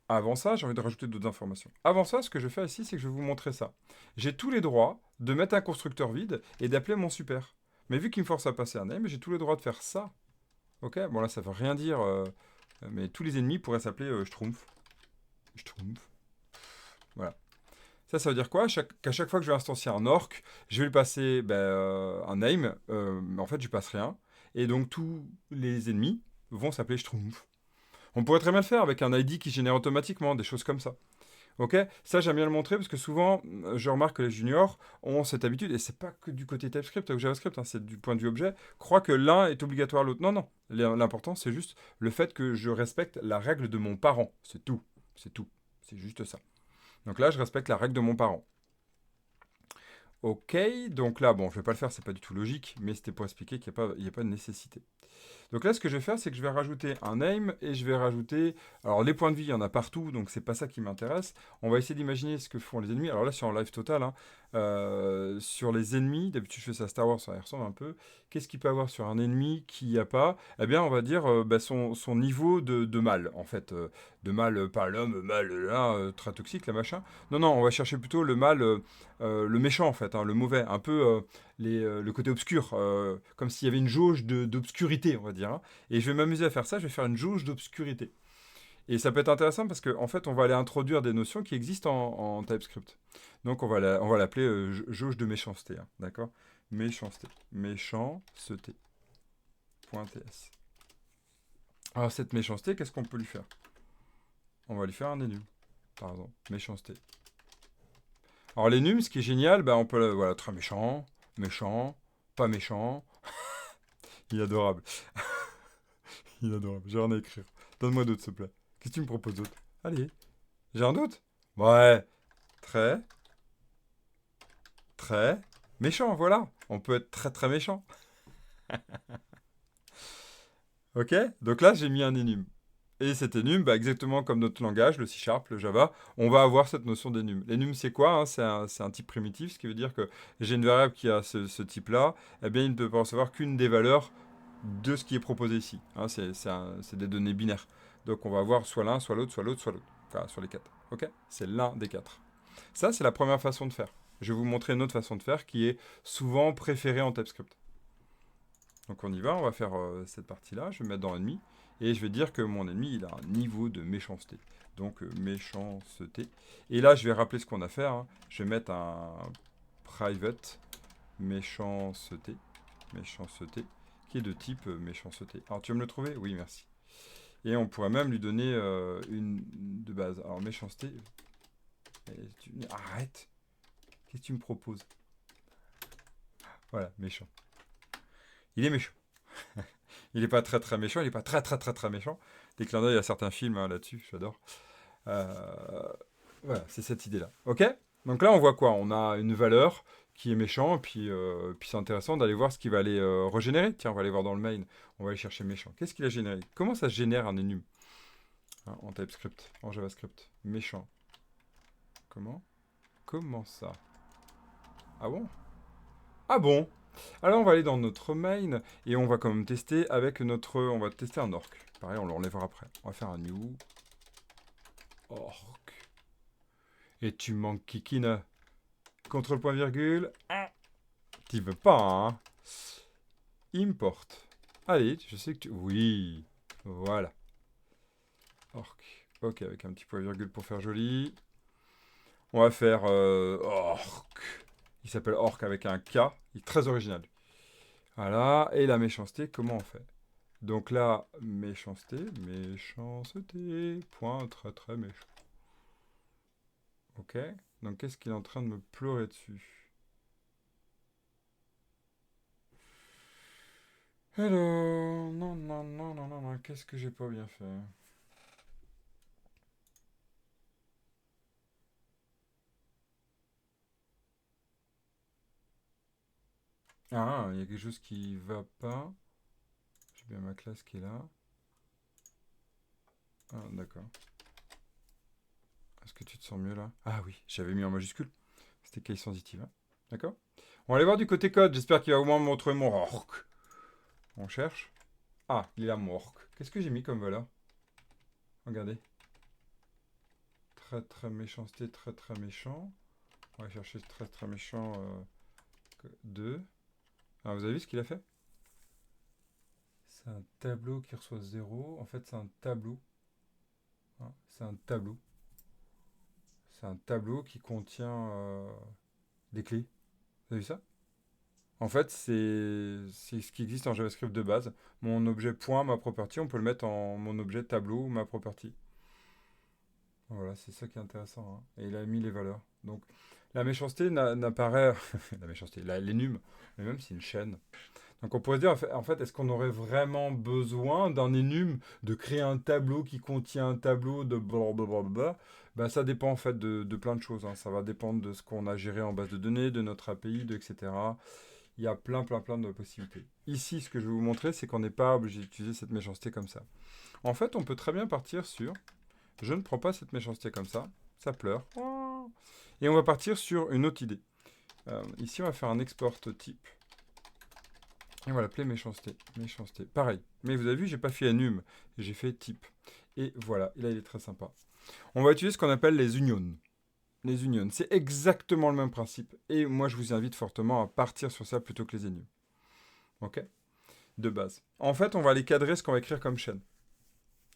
avant ça, j'ai envie de rajouter d'autres informations. Avant ça, ce que je vais faire ici, c'est que je vais vous montrer ça. J'ai tous les droits de mettre un constructeur vide et d'appeler mon super. Mais vu qu'il me force à passer un name, j'ai tous les droits de faire ça. Ok? Bon, là, ça ne veut rien dire, mais tous les ennemis pourraient s'appeler Schtroumpf. Schtroumpf. Voilà. Ça veut dire quoi? Qu'à chaque fois que je vais instancier un orc, je vais lui passer un name, mais en fait, je lui passe rien. Et donc, tous les ennemis vont s'appeler Schtroumpf. On pourrait très bien le faire avec un ID qui génère automatiquement, des choses comme ça. Ok? Ça, j'aime bien le montrer parce que souvent, je remarque que les juniors ont cette habitude, et c'est pas que du côté TypeScript ou JavaScript, hein, c'est du point de vue objet, croient que l'un est obligatoire à l'autre. Non, non. L'important, c'est juste le fait que je respecte la règle de mon parent. C'est tout. C'est tout. C'est juste ça. Donc là, je respecte la règle de mon parent. Ok, donc là, bon, je vais pas le faire, c'est pas du tout logique, mais c'était pour expliquer qu'il n'y a pas de nécessité. Donc là, ce que je vais faire, c'est que je vais rajouter un name et je vais rajouter... Alors, les points de vie, il y en a partout, donc c'est pas ça qui m'intéresse. On va essayer d'imaginer ce que font les ennemis. Alors là, c'est en live total, hein. Sur les ennemis, d'habitude, je fais ça à Star Wars, ça y ressemble un peu. Qu'est-ce qu'il peut avoir sur un ennemi qui n'y a pas? Eh bien, on va dire son niveau de mal, en fait. De mal, pas l'homme, mal, là, très toxique, là, machin. Non, non, on va chercher plutôt le mal, le méchant, en fait, hein, le mauvais. Un peu le côté obscur, comme s'il y avait une jauge d'obscurité, on va dire, hein. Et je vais m'amuser à faire ça, je vais faire une jauge d'obscurité. Et ça peut être intéressant parce qu'en fait, on va aller introduire des notions qui existent en TypeScript. Donc, on va l'appeler jauge de méchanceté, hein, d'accord? Méchanceté. Méchanceté. .ts. Alors, cette méchanceté, qu'est-ce qu'on peut lui faire? On va lui faire un enum, par exemple. Méchanceté. Alors, l'enum, ce qui est génial, on peut, voilà, très méchant, méchant, pas méchant. Il est adorable. Il est adorable. J'ai rien à écrire. Donne-moi d'autres, s'il te plaît. Qu'est-ce que tu me proposes d'autre? Allez. J'ai un doute? Ouais. Très, très méchant, voilà. On peut être très, très méchant. Ok? Donc là, j'ai mis un enum. Et cet enum, exactement comme notre langage, le C#, le Java, on va avoir cette notion d'enum. L'enum, c'est quoi, hein? C'est un type primitif, ce qui veut dire que j'ai une variable qui a ce type-là, eh bien, il ne peut pas recevoir qu'une des valeurs de ce qui est proposé ici, hein. C'est des données binaires. Donc on va avoir soit l'un, soit l'autre, soit l'autre, soit l'autre. Enfin, sur les quatre. Ok? C'est l'un des quatre. Ça, c'est la première façon de faire. Je vais vous montrer une autre façon de faire qui est souvent préférée en TypeScript. Donc on y va, on va faire cette partie-là. Je vais me mettre dans ennemi. Et je vais dire que mon ennemi, il a un niveau de méchanceté. Donc, méchanceté. Et là, je vais rappeler ce qu'on a fait. Hein. Je vais mettre un private méchanceté. Méchanceté. Qui est de type méchanceté. Alors, tu veux me le trouver? Oui, merci. Et on pourrait même lui donner une de base. Alors, méchanceté. Arrête. Qu'est-ce que tu me proposes? Voilà, méchant. Il est méchant. Il n'est pas très très méchant, il n'est pas très très très très méchant. Des clins d'œil à certains films hein, là-dessus, j'adore. Voilà, c'est cette idée-là. Ok? Donc là, on voit quoi? On a une valeur qui est méchant, puis c'est intéressant d'aller voir ce qu'il va aller régénérer. Tiens, on va aller voir dans le main, on va aller chercher méchant. Qu'est-ce qu'il a généré? Comment ça se génère un enum hein, en TypeScript, en JavaScript? Méchant. Comment ça? Ah bon? Ah bon? Alors on va aller dans notre main et on va quand même tester avec notre... On va tester un orc. Pareil, on l'enlèvera après. On va faire un new orc. Et tu manques Kikina. Contrôle point virgule. Tu veux pas, hein? Import. Allez, je sais que tu... Oui. Voilà. Orc. Ok, avec un petit point virgule pour faire joli. On va faire orc. Il s'appelle orc avec un K. Il est très original. Voilà. Et la méchanceté, comment on fait? Donc là, méchanceté, point très très méchant. Ok. Donc qu'est-ce qu'il est en train de me pleurer dessus? Hello. Non, non, non, non, non, non. Qu'est-ce que j'ai pas bien fait? Ah, il y a quelque chose qui va pas. J'ai bien ma classe qui est là. Ah, d'accord. Est-ce que tu te sens mieux là? Ah oui, j'avais mis en majuscule. C'était case sensitive. Hein. D'accord. On va aller voir du côté code. J'espère qu'il va au moins me montrer mon orc. On cherche. Ah, il est là mon orc. Qu'est-ce que j'ai mis comme valeur? Regardez. Très très méchanceté, très très méchant. On va chercher très très méchant 2. Ah, vous avez vu ce qu'il a fait? C'est un tableau qui reçoit 0. En fait, c'est un tableau. Hein, c'est un tableau. C'est un tableau qui contient des clés. Vous avez vu ça? En fait, c'est ce qui existe en JavaScript de base. Mon objet point, ma property, on peut le mettre en mon objet tableau ou ma property. Voilà, c'est ça qui est intéressant. Hein. Et il a mis les valeurs. Donc, la méchanceté n'apparaît... la méchanceté, l'énum, mais même c'est une chaîne. Donc on pourrait se dire, en fait, est-ce qu'on aurait vraiment besoin d'un enum, de créer un tableau qui contient un tableau de blablabla? Ben, ça dépend en fait de plein de choses. Hein. Ça va dépendre de ce qu'on a géré en base de données, de notre API, etc. Il y a plein de possibilités. Ici, ce que je vais vous montrer, c'est qu'on n'est pas obligé d'utiliser cette méchanceté comme ça. En fait, on peut très bien partir sur, je ne prends pas cette méchanceté comme ça pleure. Et on va partir sur une autre idée. Ici, on va faire un export type. Et on va l'appeler méchanceté. Méchanceté. Pareil. Mais vous avez vu, j'ai pas fait enum. J'ai fait type. Et voilà. Et là, il est très sympa. On va utiliser ce qu'on appelle les unions. Les unions. C'est exactement le même principe. Et moi, je vous invite fortement à partir sur ça plutôt que les enums. Ok? De base. En fait, on va aller cadrer ce qu'on va écrire comme chaîne.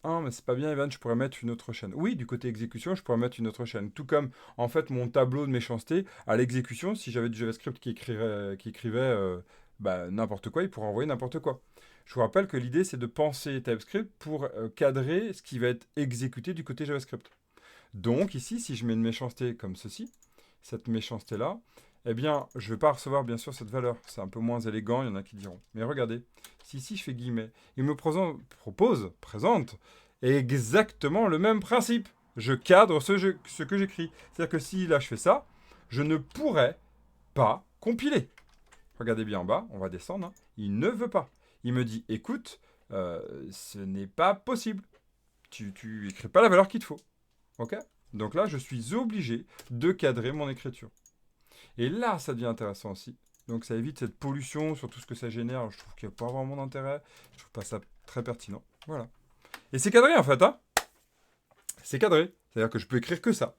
Ah, mais c'est pas bien, Evan, je pourrais mettre une autre chaîne. Oui, du côté exécution, je pourrais mettre une autre chaîne. Tout comme, en fait, mon tableau de méchanceté, à l'exécution, si j'avais du JavaScript qui écrivait n'importe quoi, il pourrait envoyer n'importe quoi. Je vous rappelle que l'idée, c'est de penser TypeScript pour cadrer ce qui va être exécuté du côté JavaScript. Donc, ici, si je mets une méchanceté comme ceci, cette méchanceté-là, eh bien, je ne vais pas recevoir, bien sûr, cette valeur. C'est un peu moins élégant, il y en a qui diront. Mais regardez, si ici je fais guillemets, il me présente exactement le même principe. Je cadre ce que j'écris. C'est-à-dire que si là je fais ça, je ne pourrais pas compiler. Regardez bien en bas, on va descendre. Hein. Il ne veut pas. Il me dit, écoute, ce n'est pas possible. Tu écris pas la valeur qu'il te faut. Ok? Donc là, je suis obligé de cadrer mon écriture. Et là, ça devient intéressant aussi. Donc ça évite cette pollution sur tout ce que ça génère. Je trouve qu'il n'y a pas vraiment d'intérêt. Je trouve pas ça très pertinent. Voilà. Et c'est cadré en fait. Hein, c'est cadré. C'est-à-dire que je peux écrire que ça.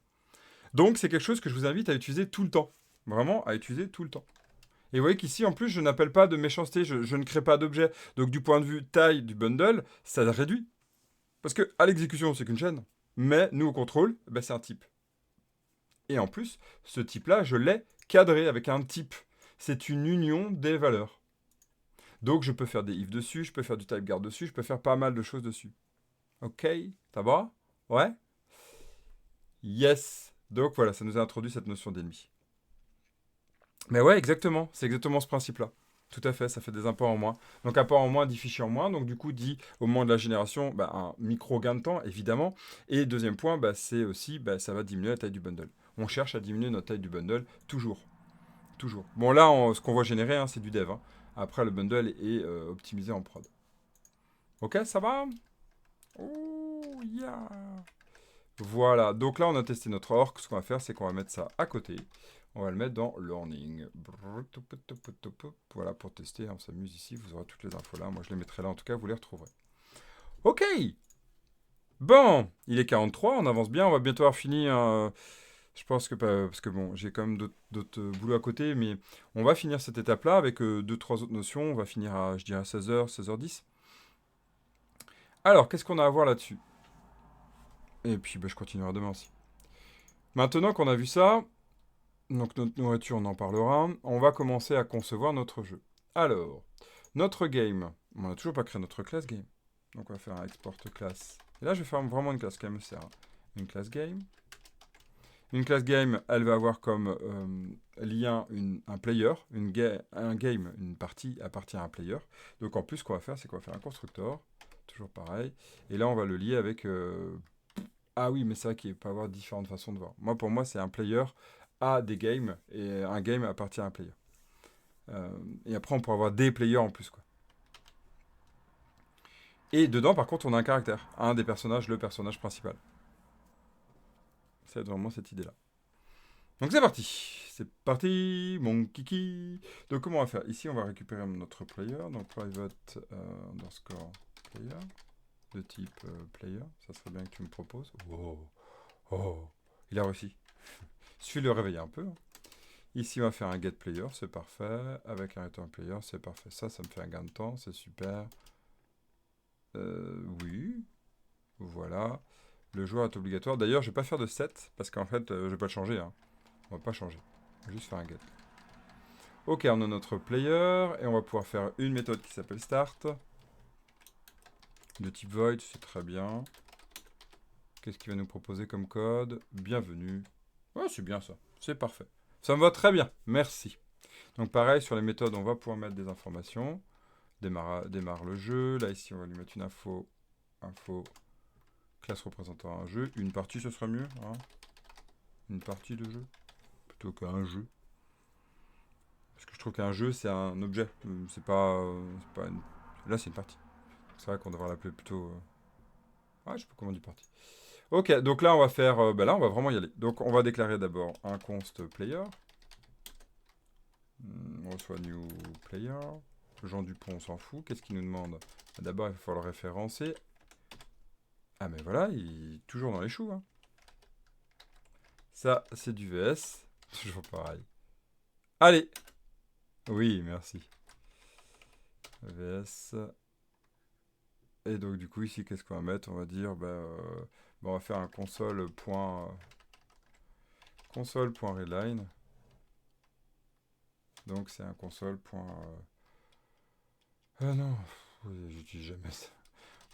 Donc c'est quelque chose que je vous invite à utiliser tout le temps. Vraiment à utiliser tout le temps. Et vous voyez qu'ici, en plus, je n'appelle pas de méchanceté. Je ne crée pas d'objet. Donc du point de vue taille du bundle, ça réduit. Parce que à l'exécution, c'est qu'une chaîne, mais nous, au contrôle, ben, c'est un type. Et en plus, ce type-là, je l'ai cadré avec un type. C'est une union des valeurs. Donc, je peux faire des if dessus, je peux faire du type guard dessus, je peux faire pas mal de choses dessus. Ok, ça va? Ouais? Yes. Donc voilà, ça nous a introduit cette notion d'ennemi. Mais ouais, exactement. C'est exactement ce principe-là. Tout à fait, ça fait des imports en moins. Donc un port en moins dit fichier en moins. Donc du coup dit au moment de la génération, bah, un micro gain de temps, évidemment. Et deuxième point, bah, c'est aussi, bah, ça va diminuer la taille du bundle. On cherche à diminuer notre taille du bundle, toujours. Toujours. Bon là, ce qu'on va générer, hein, c'est du dev. Hein. Après, le bundle est optimisé en prod. Ok, ça va? Oh, yeah. Voilà, donc là on a testé notre orc. Ce qu'on va faire, c'est qu'on va mettre ça à côté. On va le mettre dans Learning. Voilà, pour tester, on s'amuse ici. Vous aurez toutes les infos là. Moi je les mettrai là, en tout cas, vous les retrouverez. Ok. Bon, il est 43, on avance bien. On va bientôt avoir fini. Je pense que, parce que bon, j'ai quand même d'autres boulots à côté, mais on va finir cette étape-là avec 2-3 autres notions. On va finir à, je dirais, 16h, 16h10. Alors, qu'est-ce qu'on a à voir là-dessus? Et puis, bah, je continuerai demain aussi. Maintenant qu'on a vu ça, donc notre nourriture, on en parlera, on va commencer à concevoir notre jeu. Alors, notre game, on n'a toujours pas créé notre classe game. Donc on va faire un export classe. Et là, je vais faire vraiment une classe qui me sert. Une classe game. Une classe game, elle va avoir comme lien un player, un game, une partie appartient à un player. Donc en plus, ce qu'on va faire, c'est qu'on va faire un constructeur, toujours pareil. Et là, on va le lier avec... Ah oui, mais c'est vrai qu'il peut y avoir différentes façons de voir. Moi, pour moi, c'est un player a des games, et un game appartient à un player. Et après, on pourra avoir des players en plus, quoi. Et dedans, par contre, on a un caractère. Un des personnages, le personnage principal. C'est vraiment cette idée-là. Donc c'est parti. C'est parti, mon kiki. Donc comment on va faire? Ici, on va récupérer notre player. Donc private underscore player. De type player. Ça serait bien que tu me proposes. Oh, oh. Il a réussi. Il suffit de le réveiller un peu. Ici, on va faire un get player, c'est parfait. Avec un return player, c'est parfait. Ça me fait un gain de temps, c'est super. Oui. Voilà. Le joueur est obligatoire. D'ailleurs, je vais pas faire de set, parce qu'en fait, je vais pas le changer. Hein. On va pas changer. On va juste faire un get. Ok, on a notre player, et on va pouvoir faire une méthode qui s'appelle start. De type void, c'est très bien. Qu'est-ce qu'il va nous proposer comme code? Bienvenue. Ouais, c'est bien ça. C'est parfait. Ça me va très bien. Merci. Donc pareil, sur les méthodes, on va pouvoir mettre des informations. Démarre le jeu. Là, ici, on va lui mettre une info. Info. Classe représentant un jeu. Une partie, ce serait mieux. Hein, une partie de jeu. Plutôt qu'un jeu. Parce que je trouve qu'un jeu, c'est un objet. C'est pas une... Là, c'est une partie. C'est vrai qu'on devrait l'appeler plutôt... Ouais, je sais pas comment on dit partie. Ok, donc là, on va faire... là, on va vraiment y aller. Donc, on va déclarer d'abord un const player. On reçoit new player. Jean Dupont, on s'en fout. Qu'est-ce qu'il nous demande? D'abord, il va falloir le référencer. Ah, mais voilà, il est toujours dans les choux. Hein. Ça, c'est du VS. Toujours pareil. Allez. Oui, merci. VS. Et donc, du coup, ici, qu'est-ce qu'on va mettre? On va dire, on va faire un console.readline. Donc, c'est un console. Ah non, j'utilise jamais ça.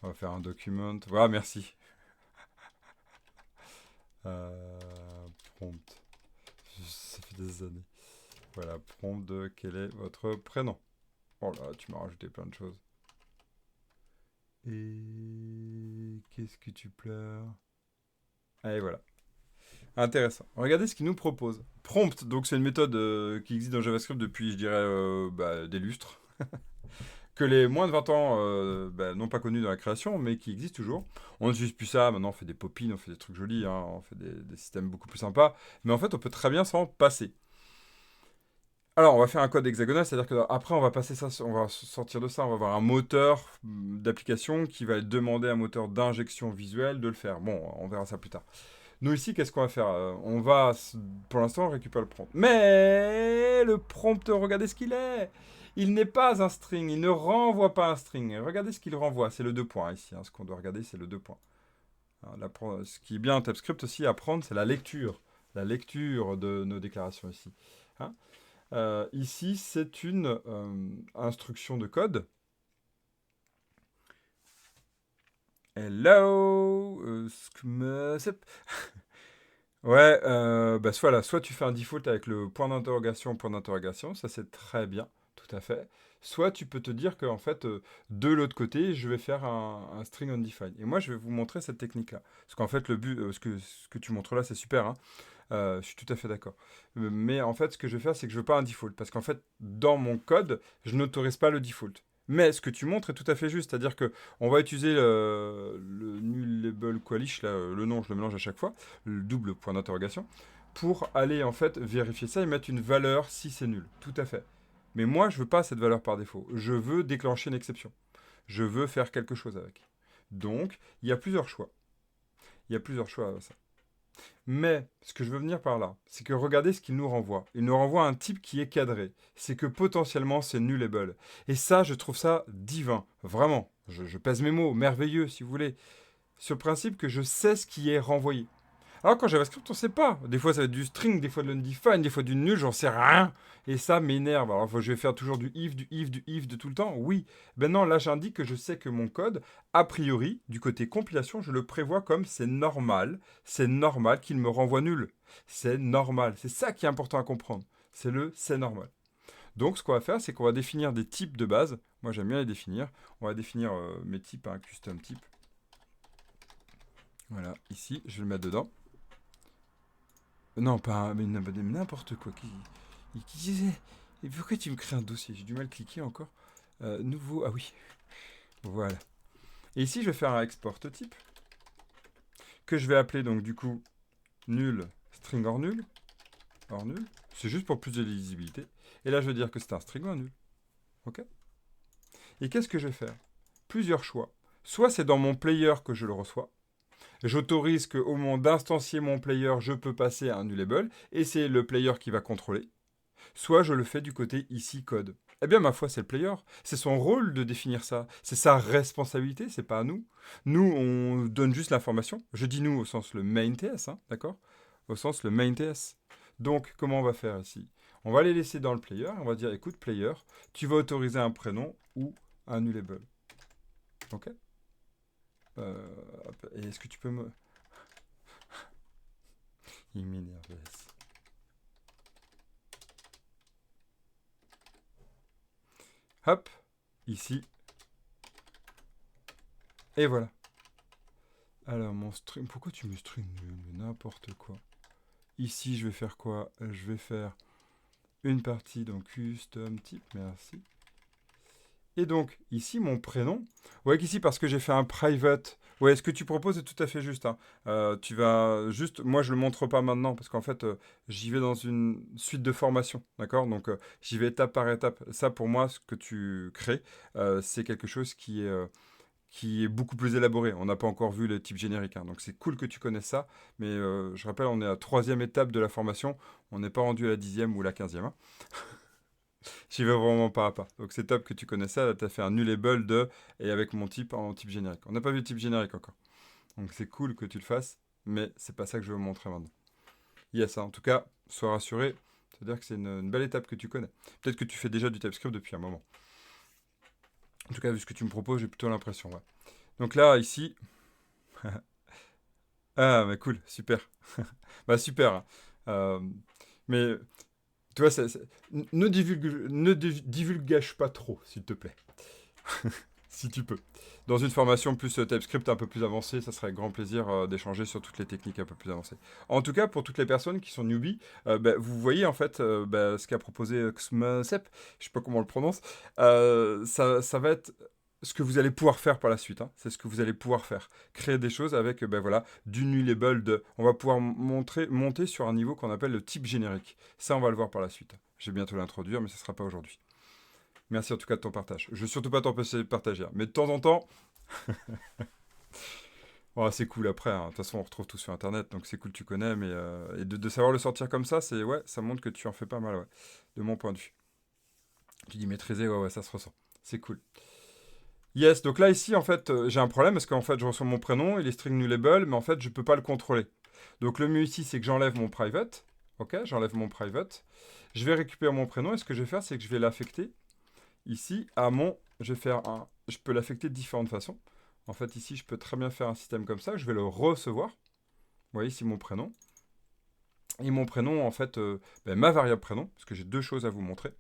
On va faire un document. Voilà, merci. Prompt. Ça fait des années. Voilà, prompt de quel est votre prénom. Oh là, tu m'as rajouté plein de choses. Et qu'est-ce que tu pleures? Allez, voilà. Intéressant. Regardez ce qu'il nous propose. Prompt, donc c'est une méthode qui existe dans JavaScript depuis, je dirais, des lustres. Que les moins de 20 ans n'ont pas connu dans la création, mais qui existe toujours. On n'utilise plus ça, maintenant on fait des pop-in, on fait des trucs jolis, hein, on fait des systèmes beaucoup plus sympas. Mais en fait, on peut très bien s'en passer. Alors, on va faire un code hexagonal, c'est-à-dire qu'après, on va passer ça, on va sortir de ça, on va avoir un moteur d'application qui va demander à un moteur d'injection visuelle de le faire. Bon, on verra ça plus tard. Nous ici, qu'est-ce qu'on va faire? On va, pour l'instant, on récupère le prompt. Mais le prompt, regardez ce qu'il est. Il n'est pas un string, il ne renvoie pas un string. Regardez ce qu'il renvoie, c'est le deux points ici. Hein. Ce qu'on doit regarder, c'est le deux points. Hein, ce qui est bien en TypeScript aussi à apprendre, c'est la lecture. La lecture de nos déclarations ici. Hein. Ici, c'est une instruction de code. Hello, ouais, bah, voilà, soit tu fais un default avec le point d'interrogation, ça c'est très bien, tout à fait. Soit tu peux te dire que en fait, de l'autre côté, je vais faire un string undefined. Et moi, je vais vous montrer cette technique-là. Parce qu'en fait, le but, ce que tu montres là, c'est super, hein. Je suis tout à fait d'accord. Mais en fait, ce que je vais faire, c'est que je veux pas un default. Parce qu'en fait, dans mon code, je n'autorise pas le default. Mais ce que tu montres est tout à fait juste. C'est-à-dire que on va utiliser le nullable qualish, là, le nom, je le mélange à chaque fois, le double point d'interrogation, pour aller en fait vérifier ça et mettre une valeur si c'est nul. Tout à fait. Mais moi, je veux pas cette valeur par défaut. Je veux déclencher une exception. Je veux faire quelque chose avec. Donc, il y a plusieurs choix. Il y a plusieurs choix à ça. Mais ce que je veux venir par là, c'est que regardez ce qu'il nous renvoie. Il nous renvoie un type qui est cadré. C'est que potentiellement c'est nullable. Et ça, je trouve ça divin. Vraiment. Je pèse mes mots. Merveilleux, si vous voulez. Sur le principe que je sais ce qui est renvoyé. Alors qu'en JavaScript, on ne sait pas. Des fois, ça va être du string, des fois de l'undefined, des fois du nul, j'en sais rien. Et ça m'énerve. Alors, je vais faire toujours du if, du if, du if de tout le temps. Oui. Ben non, là, j'indique que je sais que mon code, a priori, du côté compilation, je le prévois comme c'est normal. C'est normal qu'il me renvoie nul. C'est normal. C'est ça qui est important à comprendre. C'est normal. Donc, ce qu'on va faire, c'est qu'on va définir des types de base. Moi, j'aime bien les définir. On va définir mes types, un custom type. Voilà, ici, je vais le mettre dedans. Non, pas mais n'importe quoi. Qui disait et pourquoi tu me crées un dossier? J'ai du mal à cliquer encore. Nouveau. Ah oui. Voilà. Et ici, je vais faire un export type. Que je vais appeler donc du coup nul string hors nul. Hors nul. C'est juste pour plus de lisibilité. Et là, je vais dire que c'est un string hors nul. OK? Et qu'est-ce que je vais faire? Plusieurs choix. Soit c'est dans mon player que je le reçois. J'autorise qu'au moment d'instancier mon player, je peux passer à un nullable. Et c'est le player qui va contrôler. Soit je le fais du côté ici code. Eh bien, ma foi, c'est le player. C'est son rôle de définir ça. C'est sa responsabilité, c'est pas à nous. Nous, on donne juste l'information. Je dis nous au sens le main TS, hein, d'accord? Au sens le main TS. Donc, comment on va faire ici? On va les laisser dans le player. On va dire, écoute, player, tu vas autoriser un prénom ou un nullable. Ok? Et est-ce que tu peux me... Il m'énerve. Hop, ici. Et voilà. Alors, mon string... Pourquoi tu me string n'importe quoi. Ici, je vais faire quoi? Je vais faire une partie, donc custom type, merci. Et donc, ici, mon prénom. Ouais, qu'ici, parce que j'ai fait un private. Ouais, ce que tu proposes est tout à fait juste. Hein. Tu vas juste. Moi, je le montre pas maintenant, parce qu'en fait, j'y vais dans une suite de formation. D'accord? Donc, j'y vais étape par étape. Ça, pour moi, ce que tu crées, c'est quelque chose qui est beaucoup plus élaboré. On n'a pas encore vu le type générique, hein. Donc c'est cool que tu connaisses ça, mais je rappelle, on est à la 3e étape de la formation, on n'est pas rendu à la 10e ou la 15e. Hein. J'y vais vraiment pas à pas. Donc c'est top que tu connaisses ça, tu as fait un nullable de, et avec mon type en type générique. On n'a pas vu le type générique encore. Donc c'est cool que tu le fasses, mais c'est pas ça que je veux vous montrer maintenant. Yes, hein. En tout cas, sois rassuré, c'est-à-dire que c'est une belle étape que tu connais. Peut-être que tu fais déjà du TypeScript depuis un moment. En tout cas, vu ce que tu me proposes, j'ai plutôt l'impression, ouais. Donc là, ici, ah, mais cool, super. Bah, super. Hein. Euh, mais, tu vois, divulgage pas trop, s'il te plaît. Si tu peux. Dans une formation plus TypeScript un peu plus avancée, ça serait avec grand plaisir d'échanger sur toutes les techniques un peu plus avancées. En tout cas, pour toutes les personnes qui sont newbies, bah, vous voyez en fait bah, ce qu'a proposé Xmsep, je sais pas comment on le prononce, ça va être ce que vous allez pouvoir faire par la suite. Hein. C'est ce que vous allez pouvoir faire. Créer des choses avec ben voilà, du nullable. On va pouvoir monter sur un niveau qu'on appelle le type générique. Ça, on va le voir par la suite. Je vais bientôt l'introduire, mais ce ne sera pas aujourd'hui. Merci en tout cas de ton partage. Je ne veux surtout pas t'empêcher de partager. Mais de temps en temps, Oh, c'est cool après, hein. De toute façon, on retrouve tout sur Internet, donc c'est cool, tu connais, mais et de savoir le sortir comme ça, c'est ouais, ça montre que tu en fais pas mal, ouais, de mon point de vue. Tu dis maîtriser, ouais, ouais, ça se ressent. C'est cool. Yes, donc là, ici, en fait, j'ai un problème parce qu'en fait, je reçois mon prénom, il est string nullable, mais en fait, je peux pas le contrôler. Donc le mieux ici, c'est que j'enlève mon private. Ok, j'enlève mon private. Je vais récupérer mon prénom et ce que je vais faire, c'est que je vais l'affecter ici à mon... Je vais faire un... Je peux l'affecter de différentes façons. En fait, ici, je peux très bien faire un système comme ça. Je vais le recevoir. Vous voyez ici mon prénom. Et mon prénom, en fait, ma variable prénom, parce que j'ai deux choses à vous montrer.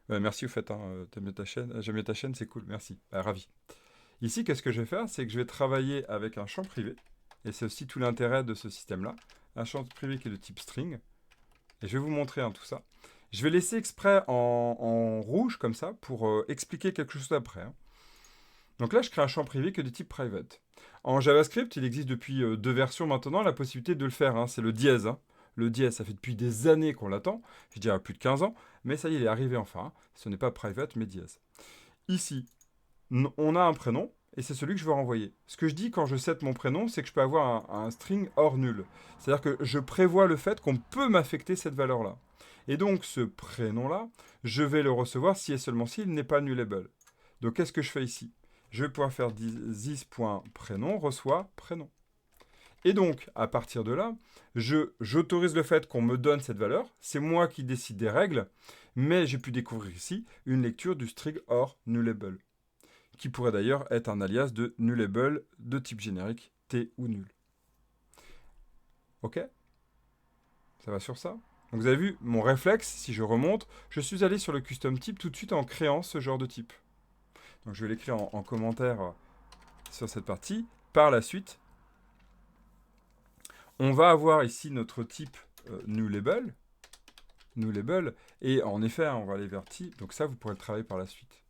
Merci au fait, hein, t'aimes bien ta chaîne, j'aime bien ta chaîne, c'est cool, merci, ravi. Ici, qu'est-ce que je vais faire? C'est que je vais travailler avec un champ privé, et c'est aussi tout l'intérêt de ce système-là. Un champ privé qui est de type string, et je vais vous montrer tout ça. Je vais laisser exprès en rouge, comme ça, pour expliquer quelque chose après, hein. Donc là, je crée un champ privé qui est de type private. En JavaScript, il existe depuis deux versions maintenant la possibilité de le faire, hein. C'est le dièse, hein. Le dièse, ça fait depuis des années qu'on l'attend, je dirais plus de 15 ans, mais ça y est, il est arrivé enfin, hein. Ce n'est pas private, mais dièse. Ici, on a un prénom, et c'est celui que je veux renvoyer. Ce que je dis quand je set mon prénom, c'est que je peux avoir un string hors nul. C'est-à-dire que je prévois le fait qu'on peut m'affecter cette valeur-là. Et donc, ce prénom-là, je vais le recevoir si et seulement s'il n'est pas nullable. Donc, qu'est-ce que je fais ici? Je vais pouvoir faire this.prénom reçoit prénom. Et donc, à partir de là, j'autorise le fait qu'on me donne cette valeur. C'est moi qui décide des règles, mais j'ai pu découvrir ici une lecture du string hors nullable, qui pourrait d'ailleurs être un alias de nullable de type générique, T ou nul. Ok? Ça va sur ça? Donc vous avez vu, mon réflexe, si je remonte, je suis allé sur le custom type tout de suite en créant ce genre de type. Donc je vais l'écrire en commentaire sur cette partie. Par la suite, on va avoir ici notre type nullable. Nullable. Et en effet, on va aller vers type. Donc ça, vous pourrez le travailler par la suite.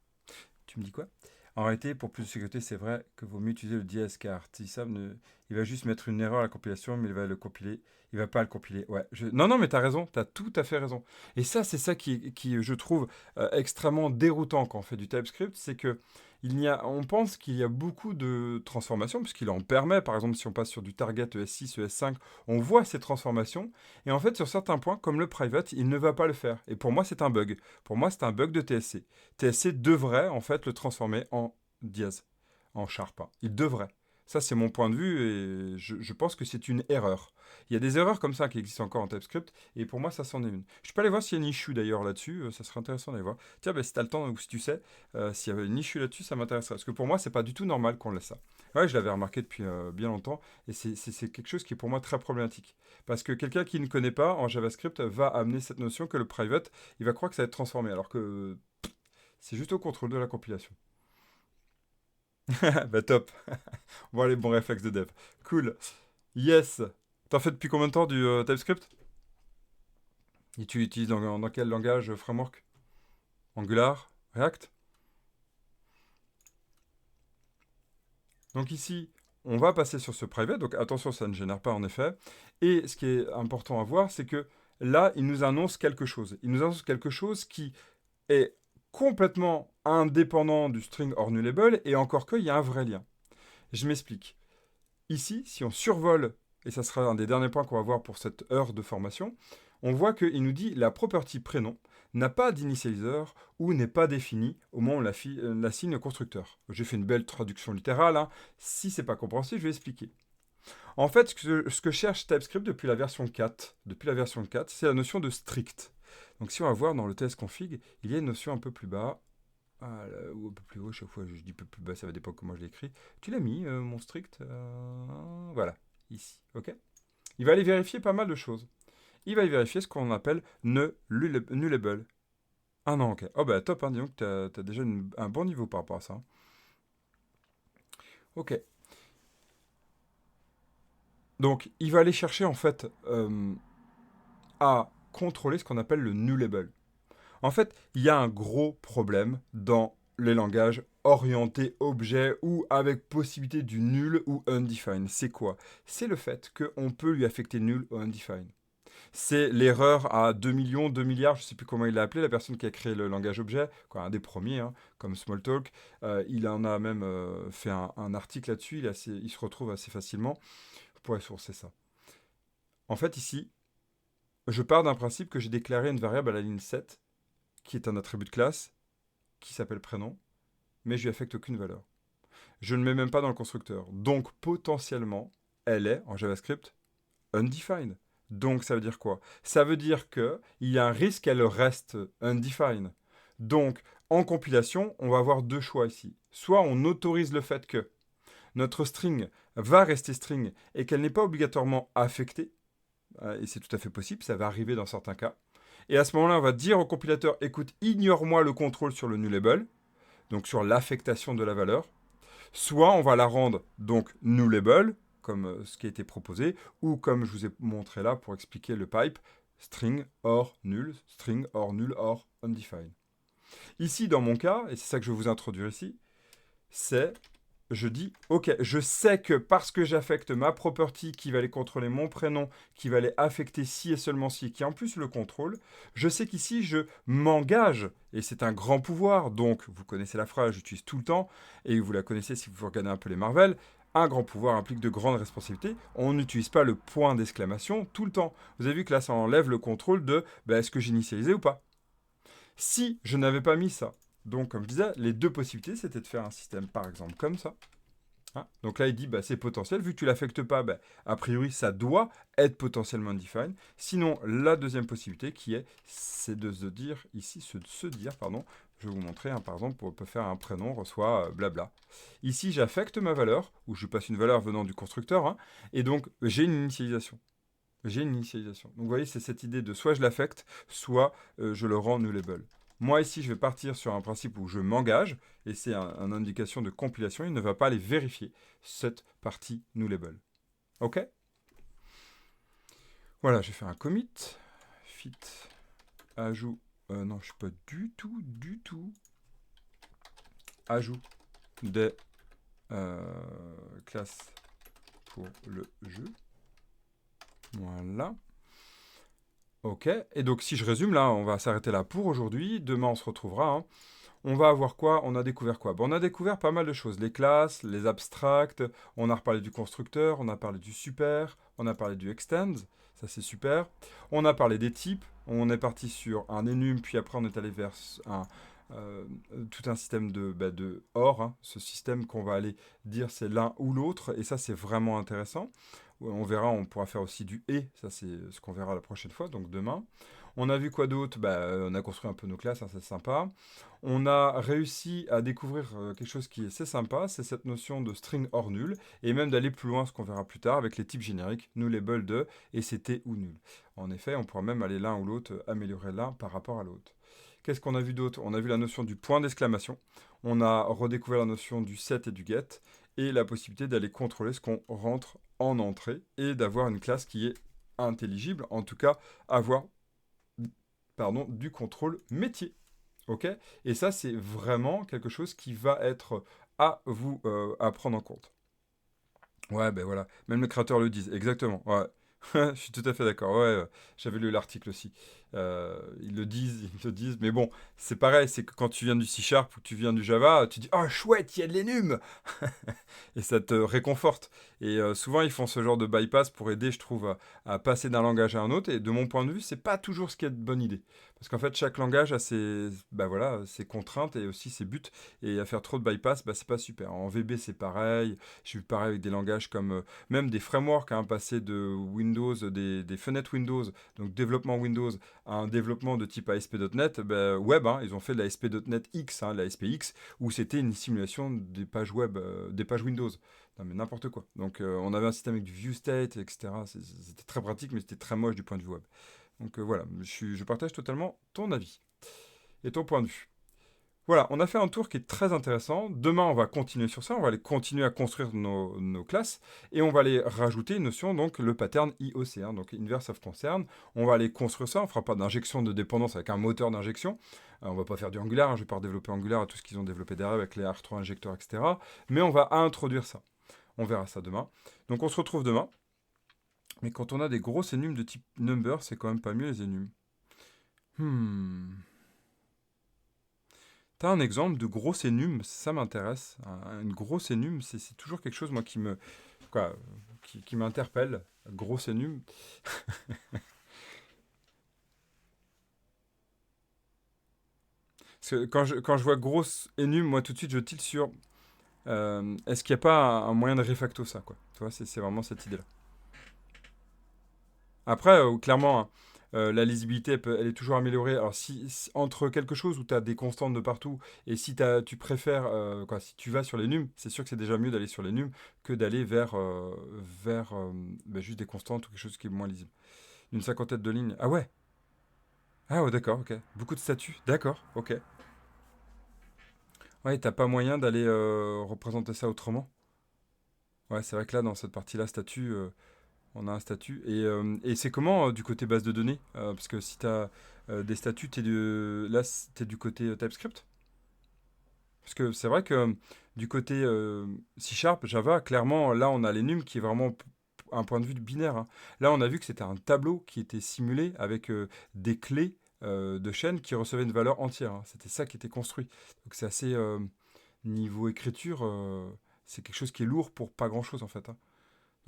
Tu me dis quoi? En réalité, pour plus de sécurité, c'est vrai que vaut mieux utiliser le dièse car il va juste mettre une erreur à la compilation, mais il va le compiler. Il va pas le compiler. Ouais. Non, non, mais tu as raison. Tu as tout à fait raison. Et ça, c'est ça qui je trouve, extrêmement déroutant quand on fait du TypeScript. C'est que on pense qu'il y a beaucoup de transformations, puisqu'il en permet. Par exemple, si on passe sur du target ES6, ES5, on voit ces transformations. Et en fait, sur certains points, comme le private, il ne va pas le faire. Et pour moi, c'est un bug. Pour moi, c'est un bug de TSC. TSC devrait en fait le transformer en dièse, en sharp, hein. Il devrait. Ça, c'est mon point de vue et je pense que c'est une erreur. Il y a des erreurs comme ça qui existent encore en TypeScript et pour moi, ça c'en est une. Je peux aller voir s'il y a une issue d'ailleurs là-dessus, ça serait intéressant d'aller voir. Tiens, bah, si tu as le temps ou si tu sais, s'il y avait une issue là-dessus, ça m'intéresserait. Parce que pour moi, c'est pas du tout normal qu'on laisse ça. Ouais, je l'avais remarqué depuis bien longtemps et c'est quelque chose qui est pour moi très problématique. Parce que quelqu'un qui ne connaît pas en JavaScript va amener cette notion que le private, il va croire que ça va être transformé alors que c'est juste au contrôle de la compilation. Bah top. Bon, les bons réflexes de dev. Cool. Yes. T'en fais depuis combien de temps du TypeScript? Et tu l'utilises dans quel langage framework? Angular? React? Donc ici, on va passer sur ce private. Donc attention, ça ne génère pas en effet. Et ce qui est important à voir, c'est que là, il nous annonce quelque chose. Il nous annonce quelque chose qui est complètement indépendant du string hors nullable et encore qu'il y a un vrai lien. Je m'explique. Ici, si on survole, et ça sera un des derniers points qu'on va voir pour cette heure de formation, on voit qu'il nous dit la property prénom n'a pas d'initializer ou n'est pas définie au moment où on l'assigne au constructeur. J'ai fait une belle traduction littérale, hein. Si c'est pas compréhensible, je vais expliquer. En fait, ce que cherche TypeScript depuis la version 4, c'est la notion de strict. Donc si on va voir dans le tsconfig, il y a une notion un peu plus bas, ou un peu plus haut, chaque fois je dis un peu plus bas, ça va dépendre comment je l'écris. Tu l'as mis, mon strict voilà, ici, ok. Il va aller vérifier pas mal de choses. Il va y vérifier ce qu'on appelle nullable. Ah non, ok. Oh bah top, hein, dis donc, t'as déjà un bon niveau par rapport à ça, hein. Ok. Donc, il va aller chercher en fait à contrôler ce qu'on appelle le nullable. En fait, il y a un gros problème dans les langages orientés objet ou avec possibilité du nul ou undefined. C'est quoi? C'est le fait qu'on peut lui affecter nul ou undefined. C'est l'erreur à 2 millions, 2 milliards, je ne sais plus comment il l'a appelé, la personne qui a créé le langage objet, quoi, un des premiers, hein, comme Smalltalk. Il en a même fait un article là-dessus, il se retrouve assez facilement. Vous pourrez sourcer ça. En fait, ici, je pars d'un principe que j'ai déclaré une variable à la ligne 7, qui est un attribut de classe, qui s'appelle prénom, mais je lui affecte aucune valeur. Je ne mets même pas dans le constructeur. Donc, potentiellement, elle est, en JavaScript, undefined. Donc, ça veut dire quoi? Ça veut dire qu'il y a un risque qu'elle reste undefined. Donc, en compilation, on va avoir deux choix ici. Soit on autorise le fait que notre string va rester string et qu'elle n'est pas obligatoirement affectée, et c'est tout à fait possible, ça va arriver dans certains cas. Et à ce moment-là, on va dire au compilateur, écoute, ignore-moi le contrôle sur le nullable, donc sur l'affectation de la valeur. Soit on va la rendre donc nullable, comme ce qui a été proposé, ou comme je vous ai montré là pour expliquer le pipe, string or null, string or null or undefined. Ici, dans mon cas, et c'est ça que je vais vous introduire ici, c'est, je dis, ok, je sais que parce que j'affecte ma property qui va aller contrôler mon prénom, qui va aller affecter si et seulement si, qui en plus le contrôle, je sais qu'ici, je m'engage, et c'est un grand pouvoir, donc vous connaissez la phrase, j'utilise tout le temps, et vous la connaissez si vous regardez un peu les Marvel, un grand pouvoir implique de grandes responsabilités. On n'utilise pas le point d'exclamation tout le temps. Vous avez vu que là, ça enlève le contrôle de est-ce que j'ai initialisé ou pas. Si je n'avais pas mis ça, donc comme je disais, les deux possibilités, c'était de faire un système par exemple comme ça. Hein, donc là, il dit, c'est potentiel. Vu que tu ne l'affectes pas, a priori, ça doit être potentiellement defined. Sinon, la deuxième possibilité c'est de se dire, ici, pardon, je vais vous montrer, par exemple, on peut faire un prénom, reçoit blabla. Ici, j'affecte ma valeur, ou je passe une valeur venant du constructeur, hein, et donc j'ai une initialisation. J'ai une initialisation. Donc vous voyez, c'est cette idée de soit je l'affecte, soit je le rends nullable. Moi ici, je vais partir sur un principe où je m'engage, et c'est une indication de compilation, il ne va pas aller vérifier cette partie nullable. OK? Voilà, je vais faire un commit, fit, ajout, non, je ne suis pas du tout, ajout des classes pour le jeu. Voilà. Ok, et donc si je résume, là, on va s'arrêter là pour aujourd'hui. Demain, on se retrouvera. Hein. On va avoir quoi? On a découvert quoi? On a découvert pas mal de choses. Les classes, les abstracts, on a reparlé du constructeur, on a parlé du super, on a parlé du extend, ça c'est super. On a parlé des types, on est parti sur un enum, puis après on est allé vers tout un système de OR, hein, ce système qu'on va aller dire c'est l'un ou l'autre, et ça c'est vraiment intéressant. On verra, on pourra faire aussi du et, ça c'est ce qu'on verra la prochaine fois, donc demain. On a vu quoi d'autre? On a construit un peu nos classes, hein, c'est sympa. On a réussi à découvrir quelque chose qui est assez sympa, c'est cette notion de string hors nul, et même d'aller plus loin, ce qu'on verra plus tard, avec les types génériques, nullable de, et c'était ou nul. En effet, on pourra même aller l'un ou l'autre, améliorer l'un par rapport à l'autre. Qu'est-ce qu'on a vu d'autre? On a vu la notion du point d'exclamation, on a redécouvert la notion du set et du get, et la possibilité d'aller contrôler ce qu'on rentre en entrée, et d'avoir une classe qui est intelligible, en tout cas avoir du contrôle métier. Ok? Et ça, c'est vraiment quelque chose qui va être à vous à prendre en compte. Ouais, ben voilà. Même les créateurs le disent. Exactement. Ouais. Je suis tout à fait d'accord. Ouais, j'avais lu l'article aussi. Ils le disent, ils le disent. Mais bon, c'est pareil. C'est que quand tu viens du C# ou que tu viens du Java, tu dis, oh chouette, il y a de l'enum. Et ça te réconforte. Et souvent, ils font ce genre de bypass pour aider, je trouve, à passer d'un langage à un autre. Et de mon point de vue, c'est pas toujours ce qui est de bonne idée. Parce qu'en fait, chaque langage a ses contraintes et aussi ses buts. Et à faire trop de bypass, c'est pas super. En VB, c'est pareil. J'ai vu pareil avec des langages comme même des frameworks, hein, passer de Windows, des fenêtres Windows, donc développement Windows, à un développement de type ASP.NET, web, hein, ils ont fait de la ASP.NET X, hein, la ASPX, où c'était une simulation des pages web, des pages Windows. Non mais n'importe quoi. Donc on avait un système avec du view state, etc. C'était très pratique, mais c'était très moche du point de vue web. Donc voilà, je partage totalement ton avis et ton point de vue. Voilà, on a fait un tour qui est très intéressant. Demain, on va continuer sur ça. On va aller continuer à construire nos classes. Et on va aller rajouter une notion, donc le pattern IOC, hein, donc Inverse of Concern. On va aller construire ça. On ne fera pas d'injection de dépendance avec un moteur d'injection. On ne va pas faire du Angular. Hein, je ne vais pas redévelopper Angular à tout ce qu'ils ont développé derrière avec les R3 injecteurs, etc. Mais on va introduire ça. On verra ça demain. Donc on se retrouve demain. Mais quand on a des grosses énumes de type number, c'est quand même pas mieux les énumes. Hmm. T'as un exemple de grosse énume, ça m'intéresse. Une grosse énume, c'est toujours quelque chose, moi, quoi, qui m'interpelle. Grosse énume. Parce que quand je vois grosse énume, moi, tout de suite, je tilte sur est-ce qu'il n'y a pas un moyen de réfacto ça, quoi. Tu vois, c'est vraiment cette idée-là. Après, clairement, hein, la lisibilité, elle est toujours améliorée. Alors, entre quelque chose où tu as des constantes de partout, et si tu préfères, si tu vas sur les nums, c'est sûr que c'est déjà mieux d'aller sur les nums que d'aller vers juste des constantes ou quelque chose qui est moins lisible. Une cinquantaine de lignes. Ah ouais. Ah ouais, d'accord, ok. Beaucoup de statuts. D'accord, ok. Ouais, t'as pas moyen d'aller représenter ça autrement. Ouais, c'est vrai que là, dans cette partie-là, statut, on a un statut. Et c'est comment du côté base de données parce que si tu as des statuts, là, tu es du côté TypeScript. Parce que c'est vrai que du côté C Sharp, Java, clairement, là, on a l'enum qui est vraiment un point de vue de binaire, hein. Là, on a vu que c'était un tableau qui était simulé avec des clés de chaîne qui recevaient une valeur entière, hein. C'était ça qui était construit. Donc c'est assez, niveau écriture, c'est quelque chose qui est lourd pour pas grand-chose en fait, hein.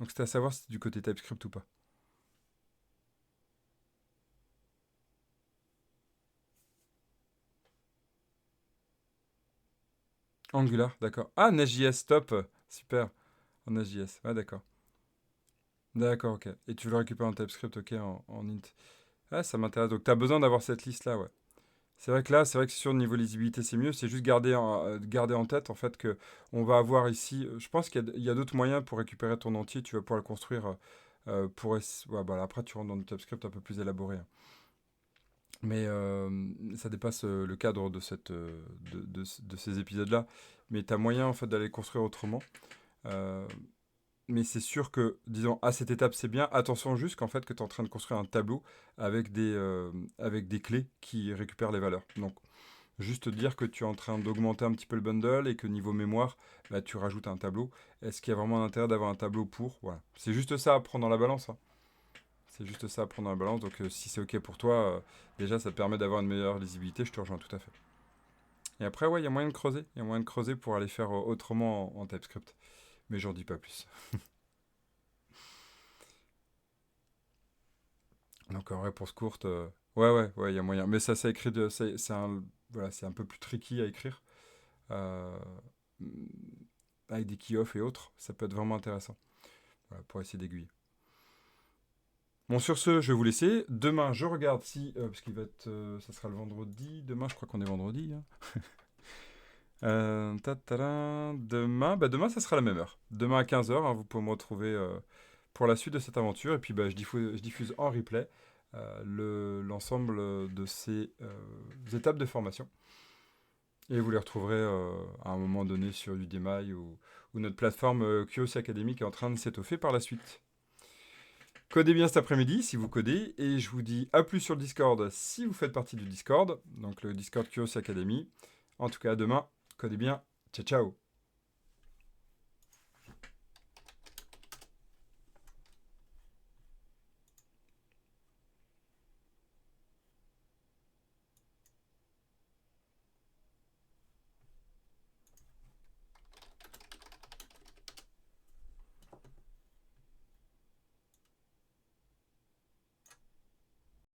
Donc c'était à savoir si c'était du côté TypeScript ou pas. Angular, d'accord. Ah, Nest.js, top. Super. En Nest.js. Ouais, d'accord. D'accord, ok. Et tu le récupères en TypeScript, ok, en int. Ah, ça m'intéresse. Donc, tu as besoin d'avoir cette liste-là, ouais. C'est vrai que là, c'est vrai que sur le niveau lisibilité, c'est mieux. C'est juste garder en tête, en fait, que on va avoir ici. Je pense qu'il y a d'autres moyens pour récupérer ton entier. Tu vas pouvoir le construire ouais, bah, après, tu rentres dans du TypeScript un peu plus élaboré, hein. Mais ça dépasse le cadre de ces épisodes-là. Mais tu as moyen, en fait, d'aller le construire autrement. Euh, mais c'est sûr que, disons, à cette étape, c'est bien. Attention juste qu'en fait, que tu es en train de construire un tableau avec des clés qui récupèrent les valeurs. Donc, juste dire que tu es en train d'augmenter un petit peu le bundle et que niveau mémoire, bah, tu rajoutes un tableau. Est-ce qu'il y a vraiment un intérêt d'avoir un tableau pour? Voilà. C'est juste ça à prendre dans la balance, hein. C'est juste ça à prendre dans la balance. Donc, si c'est OK pour toi, déjà, ça te permet d'avoir une meilleure lisibilité. Je te rejoins tout à fait. Et après, ouais, il y a moyen de creuser. Il y a moyen de creuser pour aller faire autrement en TypeScript. Mais j'en dis pas plus. Donc en réponse courte, ouais, il y a moyen. Mais ça s'écrit voilà, c'est un peu plus tricky à écrire. euh, Avec des key-off et autres, ça peut être vraiment intéressant. Voilà, pour essayer d'aiguiller. Bon, sur ce, je vais vous laisser. Demain, je regarde si, parce qu'il va être, ça sera le vendredi. Demain, je crois qu'on est vendredi, hein. Demain, ça sera la même heure. Demain à 15h, hein, vous pouvez me retrouver pour la suite de cette aventure. Et puis, bah, je diffuse en replay l'ensemble de ces étapes de formation. Et vous les retrouverez à un moment donné sur Udemy ou notre plateforme QOC Academy qui est en train de s'étoffer par la suite. Codez bien cet après-midi si vous codez. Et je vous dis à plus sur le Discord si vous faites partie du Discord. Donc le Discord QOC Academy. En tout cas, à demain. Codez bien. Ciao, ciao.